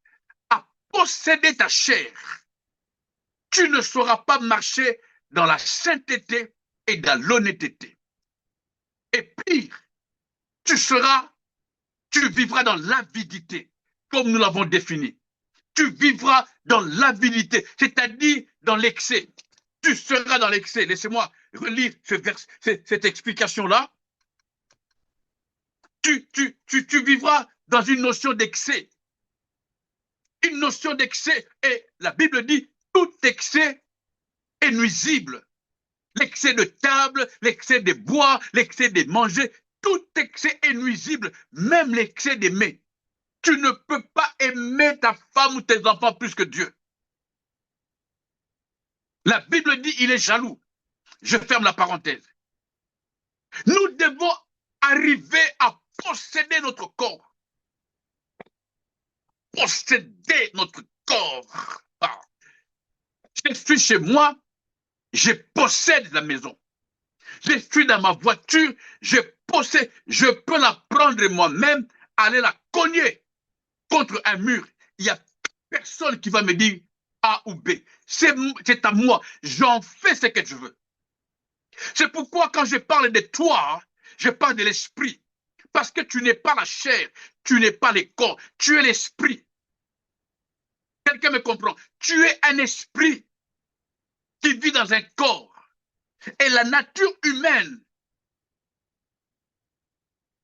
S1: à posséder ta chair, tu ne sauras pas marcher dans la sainteté et dans l'honnêteté. Et pire, tu vivras dans l'avidité, comme nous l'avons défini. Tu vivras dans l'avidité, c'est-à-dire dans l'excès. Tu seras dans l'excès. Laissez-moi relire cette explication-là. Tu vivras dans une notion d'excès. Une notion d'excès. Et la Bible dit, tout excès est nuisible. L'excès de table, l'excès de boire, l'excès de manger, tout excès est nuisible, même l'excès d'aimer. Tu ne peux pas aimer ta femme ou tes enfants plus que Dieu. La Bible dit, il est jaloux. Je ferme la parenthèse. Nous devons arriver à posséder notre corps. Posséder notre corps. Ah. Je suis chez moi, je possède la maison. Je suis dans ma voiture, je peux la prendre moi-même, aller la cogner contre un mur. Il n'y a personne qui va me dire A ou B. C'est à moi. J'en fais ce que je veux. C'est pourquoi quand je parle de toi, je parle de l'esprit. Parce que tu n'es pas la chair, tu n'es pas le corps, tu es l'esprit. Quelqu'un me comprend? Tu es un esprit qui vit dans un corps. Et la nature humaine,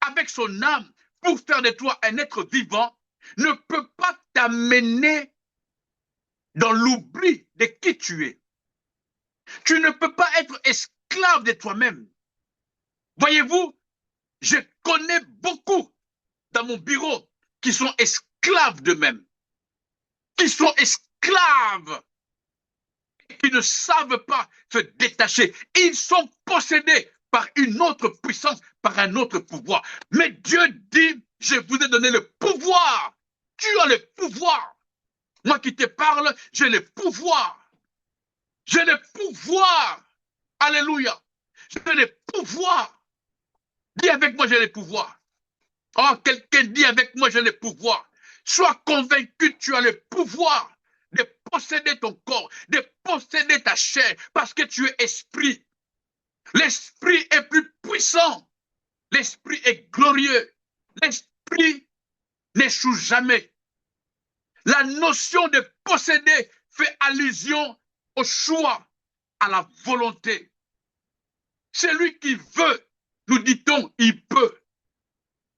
S1: avec son âme, pour faire de toi un être vivant, ne peut pas t'amener dans l'oubli de qui tu es. Tu ne peux pas être esclave de toi-même. Voyez-vous, je connais beaucoup dans mon bureau qui sont esclaves d'eux-mêmes, qui sont esclaves, qui ne savent pas se détacher. Ils sont possédés par une autre puissance, par un autre pouvoir. Mais Dieu dit, je vous ai donné le pouvoir. Tu as le pouvoir. Moi qui te parle, j'ai le pouvoir. J'ai le pouvoir. Alléluia. J'ai le pouvoir. Dis avec moi, j'ai le pouvoir. Oh, quelqu'un dit avec moi, j'ai le pouvoir. Sois convaincu que tu as le pouvoir de posséder ton corps, de posséder ta chair, parce que tu es esprit. L'esprit est plus puissant. L'esprit est glorieux. L'esprit n'échoue jamais. La notion de posséder fait allusion au choix, à la volonté. Celui qui veut, nous dit-on, il peut.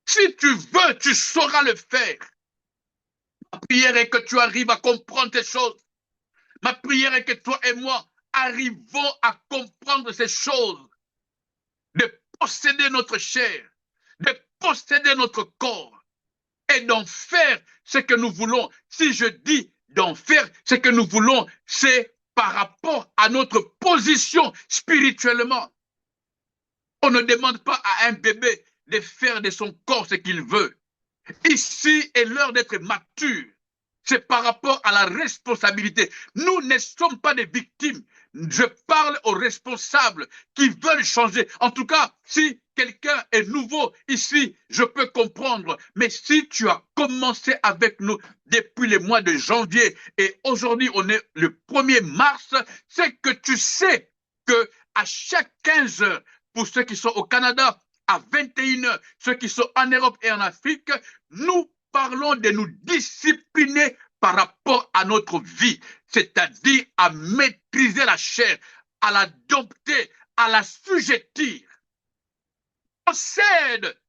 S1: Si tu veux, tu sauras le faire. Ma prière est que tu arrives à comprendre ces choses. Ma prière est que toi et moi arrivons à comprendre ces choses, de posséder notre chair, de posséder notre corps et d'en faire ce que nous voulons. Si je dis d'en faire ce que nous voulons, c'est par rapport à notre position spirituellement. On ne demande pas à un bébé de faire de son corps ce qu'il veut. Ici est l'heure d'être mature. C'est par rapport à la responsabilité. Nous ne sommes pas des victimes. Je parle aux responsables qui veulent changer. En tout cas, si quelqu'un est nouveau ici, je peux comprendre. Mais si tu as commencé avec nous depuis le mois de janvier et aujourd'hui on est le 1er mars, c'est que tu sais que à chaque 15 heures, pour ceux qui sont au Canada, à 21 heures, ceux qui sont en Europe et en Afrique, nous parlons de nous discipliner par rapport à notre vie, c'est-à-dire à maîtriser la chair, à la dompter, à la sujettir. Possède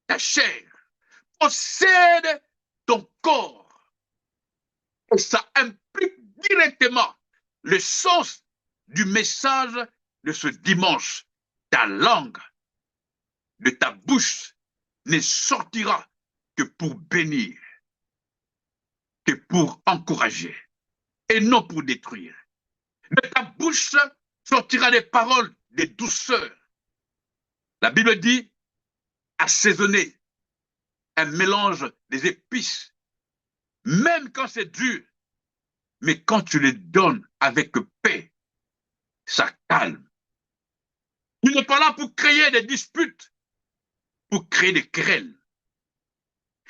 S1: ta chair, possède ton corps. Et ça implique directement le sens du message de ce dimanche. Ta langue de ta bouche ne sortira que pour bénir, que pour encourager, et non pour détruire. De ta bouche sortira des paroles de douceur. La Bible dit assaisonner, un mélange des épices, même quand c'est dur, mais quand tu les donnes avec paix, ça calme. Il n'est pas là pour créer des disputes, pour créer des querelles.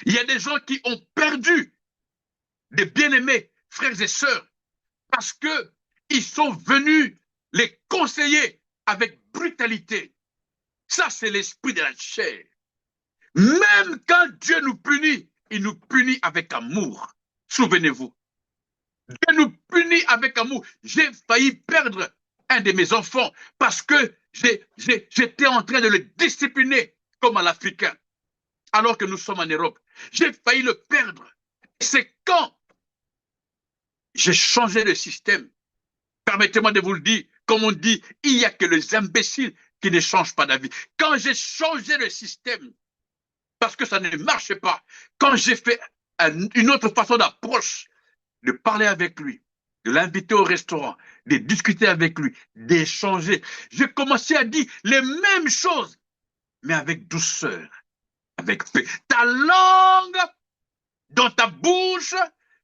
S1: Il y a des gens qui ont perdu des bien-aimés, frères et sœurs, parce qu'ils sont venus les conseiller avec brutalité. Ça, c'est l'esprit de la chair. Même quand Dieu nous punit, il nous punit avec amour. Souvenez-vous. Dieu nous punit avec amour. J'ai failli perdre un de mes enfants parce que j'étais en train de le discipliner comme à l'Africain, alors que nous sommes en Europe. J'ai failli le perdre. C'est quand j'ai changé le système. Permettez-moi de vous le dire, comme on dit, il n'y a que les imbéciles qui ne changent pas d'avis. Quand j'ai changé le système, parce que ça ne marchait pas, quand j'ai fait une autre façon d'approche, de parler avec lui, de l'inviter au restaurant, de discuter avec lui, d'échanger, j'ai commencé à dire les mêmes choses, mais avec douceur, avec paix. Ta langue dans ta bouche,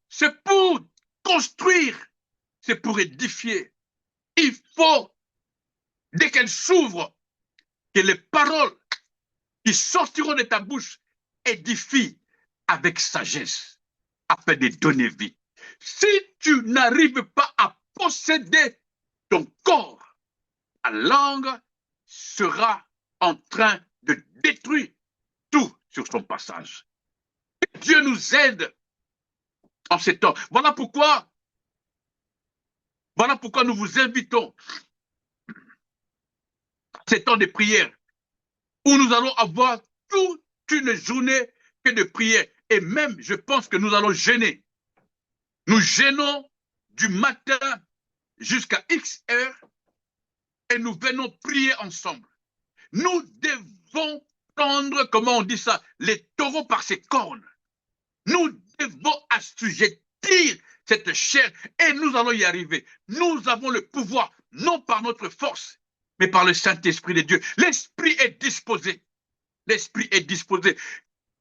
S1: c'est pour construire, c'est pour édifier. Il faut, dès qu'elle s'ouvre, que les paroles qui sortiront de ta bouche édifient avec sagesse, afin de donner vie. Si tu n'arrives pas à posséder ton corps, ta langue sera en train de détruire tout sur son passage. Que Dieu nous aide en ces temps. Voilà pourquoi nous vous invitons à ces temps de prière où nous allons avoir toute une journée que de prière. Et même, je pense que nous allons jeûner. Nous jeûnons du matin jusqu'à X heures et nous venons prier ensemble. Nous devons prendre, comment on dit ça, les taureaux par ses cornes. Nous devons assujettir cette chair et nous allons y arriver. Nous avons le pouvoir, non par notre force, mais par le Saint-Esprit de Dieu. L'Esprit est disposé. L'Esprit est disposé.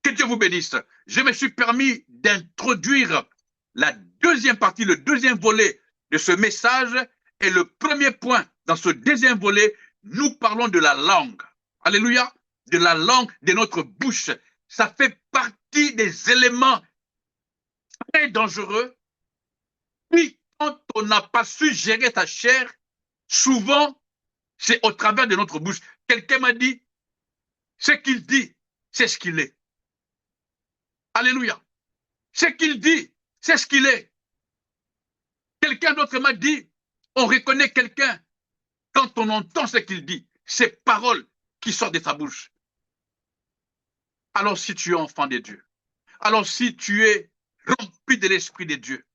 S1: Que Dieu vous bénisse. Je me suis permis d'introduire la deuxième partie, le deuxième volet de ce message. Et le premier point, dans ce deuxième volet, nous parlons de la langue. Alléluia. De la langue, de notre bouche. Ça fait partie des éléments très dangereux. Puis, quand on n'a pas su gérer sa chair, souvent, c'est au travers de notre bouche. Quelqu'un m'a dit, ce qu'il dit, c'est ce qu'il est. Alléluia. Ce qu'il dit, c'est ce qu'il est. Quelqu'un d'autre m'a dit, on reconnaît quelqu'un quand on entend ce qu'il dit, ces paroles qui sortent de sa bouche. Alors si tu es enfant de Dieu, alors si tu es rempli de l'Esprit de Dieu,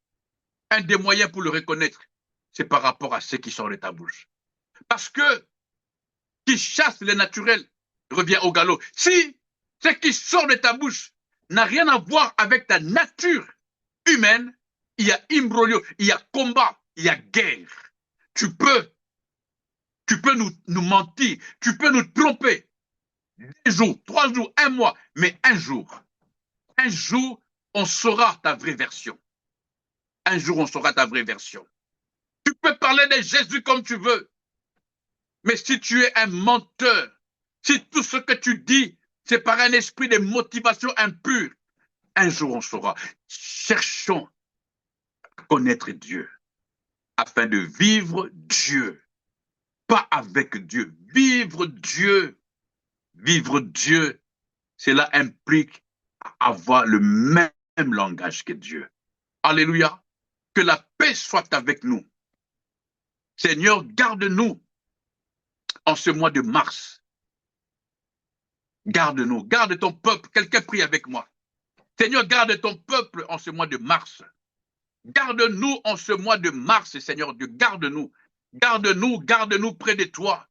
S1: un des moyens pour le reconnaître, c'est par rapport à ce qui sort de ta bouche. Parce que qui chasse le naturel revient au galop. Si ce qui sort de ta bouche n'a rien à voir avec ta nature humaine, il y a imbroglio, il y a combat, il y a guerre. Tu peux nous mentir, tu peux nous tromper. 2 jours, 3 jours, 1 mois, mais un jour, on saura ta vraie version. Un jour, on saura ta vraie version. Tu peux parler de Jésus comme tu veux, mais si tu es un menteur, si tout ce que tu dis, c'est par un esprit de motivation impure, un jour, on saura. Cherchons à connaître Dieu, afin de vivre Dieu, pas avec Dieu. Vivre Dieu, cela implique avoir le même langage que Dieu. Alléluia. Que la paix soit avec nous. Seigneur, garde-nous en ce mois de mars. Garde-nous, garde ton peuple. Quelqu'un prie avec moi. Seigneur, garde ton peuple en ce mois de mars. Garde-nous en ce mois de mars, Seigneur Dieu. Garde-nous. Garde-nous, garde-nous près de toi.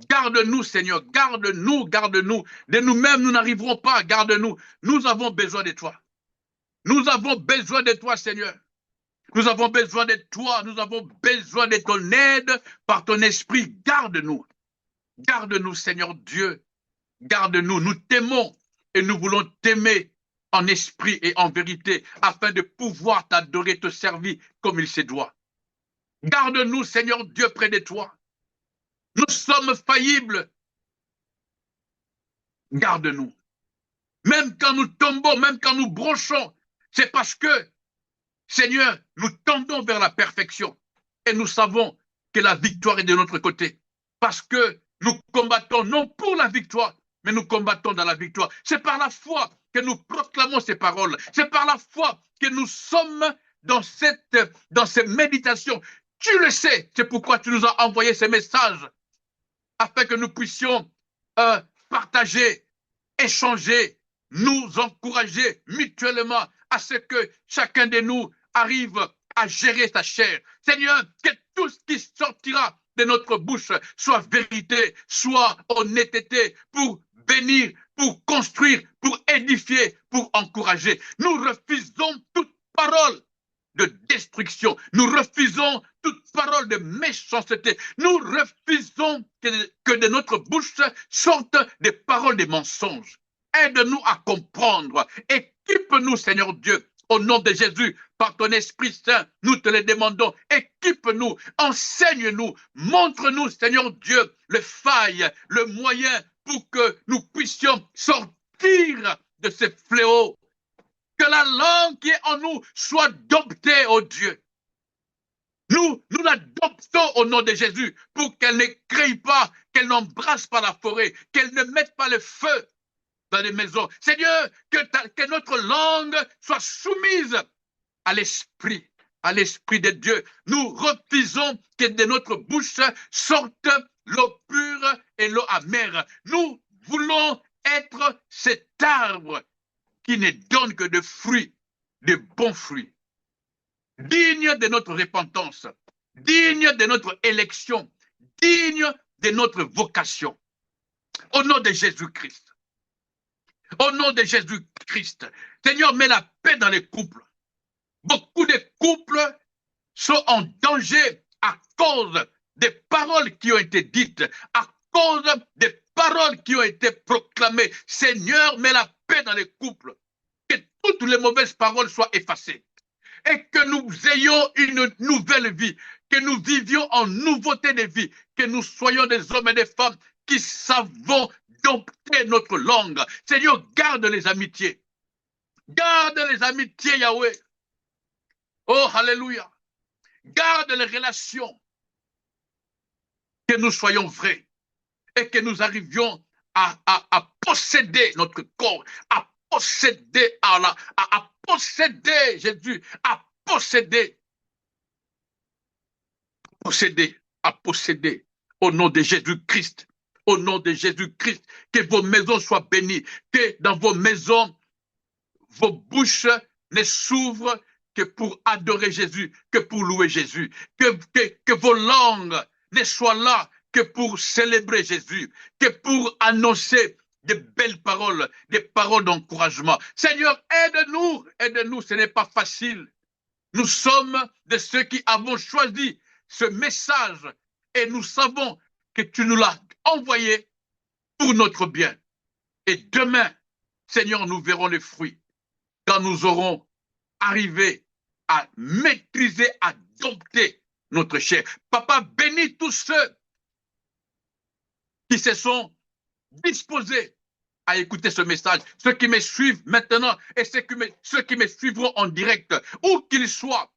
S1: Garde-nous, Seigneur. Garde-nous, garde-nous. De nous-mêmes, nous n'arriverons pas. Garde-nous. Nous avons besoin de toi. Nous avons besoin de toi, Seigneur. Nous avons besoin de toi. Nous avons besoin de ton aide par ton esprit. Garde-nous. Garde-nous, Seigneur Dieu. Garde-nous. Nous t'aimons et nous voulons t'aimer en esprit et en vérité afin de pouvoir t'adorer, te servir comme il se doit. Garde-nous, Seigneur Dieu, près de toi. Nous sommes faillibles. Garde-nous. Même quand nous tombons, même quand nous bronchons, c'est parce que, Seigneur, nous tendons vers la perfection. Et nous savons que la victoire est de notre côté. Parce que nous combattons non pour la victoire, mais nous combattons dans la victoire. C'est par la foi que nous proclamons ces paroles. C'est par la foi que nous sommes dans ces méditations. Tu le sais, c'est pourquoi tu nous as envoyé ces messages, afin que nous puissions partager, échanger, nous encourager mutuellement à ce que chacun de nous arrive à gérer sa chair. Seigneur, que tout ce qui sortira de notre bouche soit vérité, soit honnêteté, pour bénir, pour construire, pour édifier, pour encourager. Nous refusons toute parole de destruction. Nous refusons toute parole de méchanceté. Nous refusons que de notre bouche sortent des paroles de mensonges. Aide-nous à comprendre. Équipe-nous, Seigneur Dieu, au nom de Jésus, par ton Esprit Saint, nous te le demandons. Équipe-nous, enseigne-nous, montre-nous, Seigneur Dieu, le faille, le moyen pour que nous puissions sortir de ces fléaux. Que la langue qui est en nous soit adoptée, oh Dieu. Nous l'adoptons au nom de Jésus pour qu'elle ne crée pas, qu'elle n'embrasse pas la forêt, qu'elle ne mette pas le feu dans les maisons. Seigneur, que notre langue soit soumise à l'esprit de Dieu. Nous refusons que de notre bouche sorte l'eau pure et l'eau amère. Nous voulons être cet arbre qui ne donne que de fruits, de bons fruits, digne de notre repentance, digne de notre élection, digne de notre vocation. Au nom de Jésus-Christ. Au nom de Jésus-Christ. Seigneur, mets la paix dans les couples. Beaucoup de couples sont en danger à cause des paroles qui ont été dites, à cause des paroles qui ont été proclamées. Seigneur, mets la paix dans les couples. Que toutes les mauvaises paroles soient effacées. et que nous ayons une nouvelle vie, que nous vivions en nouveauté de vie, que nous soyons des hommes et des femmes qui savons dompter notre langue. Seigneur, garde les amitiés. Garde les amitiés, Yahweh. Oh, alléluia. Garde les relations. Que nous soyons vrais et que nous arrivions à posséder notre corps, à posséder Allah, à posséder Jésus, à posséder, à posséder au nom de Jésus-Christ. Au nom de Jésus-Christ, que vos maisons soient bénies, que dans vos maisons, vos bouches ne s'ouvrent que pour adorer Jésus, que pour louer Jésus, que vos langues ne soient là que pour célébrer Jésus, que pour annoncer de belles paroles, des paroles d'encouragement. Seigneur, aide-nous, aide-nous, ce n'est pas facile. Nous sommes de ceux qui avons choisi ce message et nous savons que tu nous l'as envoyé pour notre bien. Et demain, Seigneur, nous verrons les fruits quand nous aurons arrivé à maîtriser, à dompter notre chair. Papa, bénis tous ceux qui se sont disposés à écouter ce message, ceux qui me suivent maintenant et ceux qui me suivront en direct, où qu'ils soient.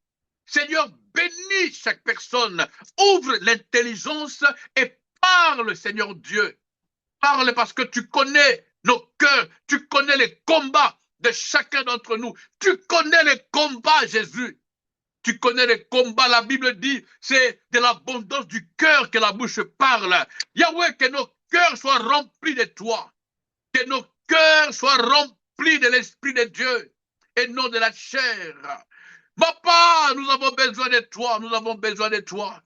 S1: Seigneur, bénis chaque personne, ouvre l'intelligence et parle, Seigneur Dieu. Parle parce que tu connais nos cœurs, tu connais les combats de chacun d'entre nous. Tu connais les combats, Jésus. Tu connais les combats, la Bible dit, c'est de l'abondance du cœur que la bouche parle. Yahweh, que nos cœurs soient remplis de toi. Que nos cœurs soient remplis de l'Esprit de Dieu et non de la chair. Papa, nous avons besoin de toi, nous avons besoin de toi.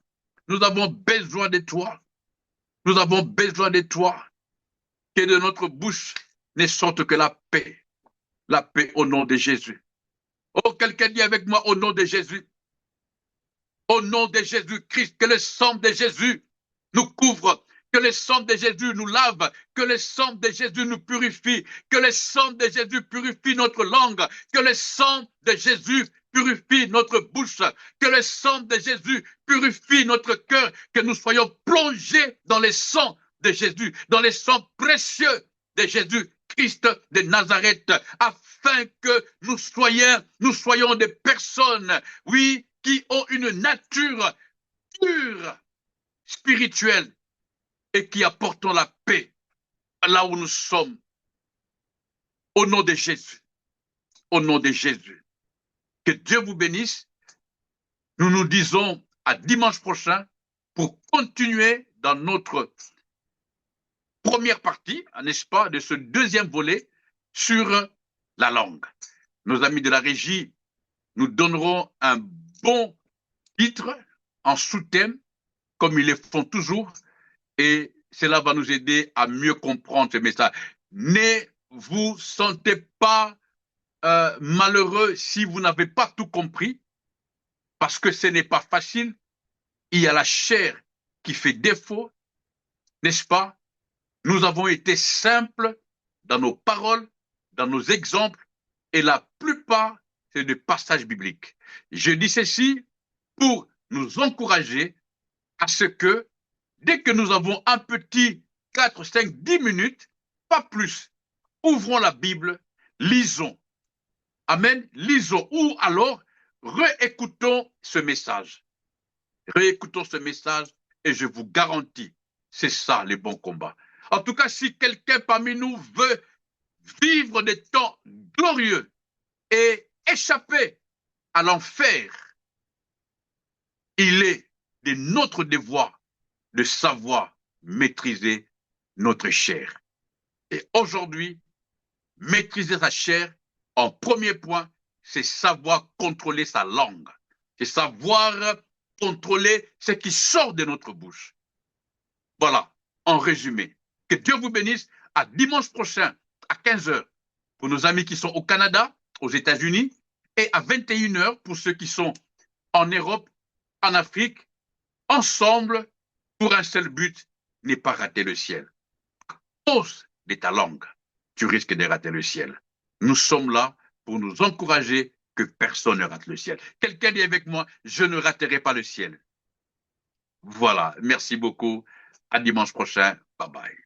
S1: Nous avons besoin de toi. Nous avons besoin de toi. Que de notre bouche ne sorte que la paix. La paix au nom de Jésus. Oh, quelqu'un dit avec moi au nom de Jésus. Au nom de Jésus-Christ, que le sang de Jésus nous couvre, que le sang de Jésus nous lave, que le sang de Jésus nous purifie, que le sang de Jésus purifie notre langue, que le sang de Jésus purifie notre bouche, que le sang de Jésus purifie notre cœur, que nous soyons plongés dans le sang de Jésus, dans le sang précieux de Jésus Christ de Nazareth, afin que nous soyons des personnes, oui, qui ont une nature pure, spirituelle, et qui apportons la paix là où nous sommes. Au nom de Jésus. Au nom de Jésus. Que Dieu vous bénisse. Nous nous disons à dimanche prochain pour continuer dans notre première partie, n'est-ce pas, de ce deuxième volet sur la langue. Nos amis de la régie nous donneront un bon titre en sous-thème, comme ils le font toujours, et cela va nous aider à mieux comprendre ce message. Ne vous sentez pas malheureux si vous n'avez pas tout compris, parce que ce n'est pas facile. Il y a la chair qui fait défaut, n'est-ce pas? Nous avons été simples dans nos paroles, dans nos exemples, et la plupart, c'est des passages bibliques. Je dis ceci pour nous encourager à ce que, dès que nous avons un petit 4, 5, 10 minutes, pas plus, ouvrons la Bible, lisons. Amen, lisons. Ou alors, réécoutons ce message. Réécoutons ce message et je vous garantis, c'est ça les bons combats. En tout cas, si quelqu'un parmi nous veut vivre des temps glorieux et échapper à l'enfer, il est de notre devoir de savoir maîtriser notre chair. Et aujourd'hui, maîtriser sa chair, en premier point, c'est savoir contrôler sa langue. C'est savoir contrôler ce qui sort de notre bouche. Voilà, en résumé. Que Dieu vous bénisse. À dimanche prochain, à 15 h, pour nos amis qui sont au Canada, aux États-Unis, et à 21 h pour ceux qui sont en Europe, en Afrique, ensemble, pour un seul but, n'est pas rater le ciel. Pose de ta langue, tu risques de rater le ciel. Nous sommes là pour nous encourager que personne ne rate le ciel. Quelqu'un dit avec moi, je ne raterai pas le ciel. Voilà, merci beaucoup. À dimanche prochain. Bye bye.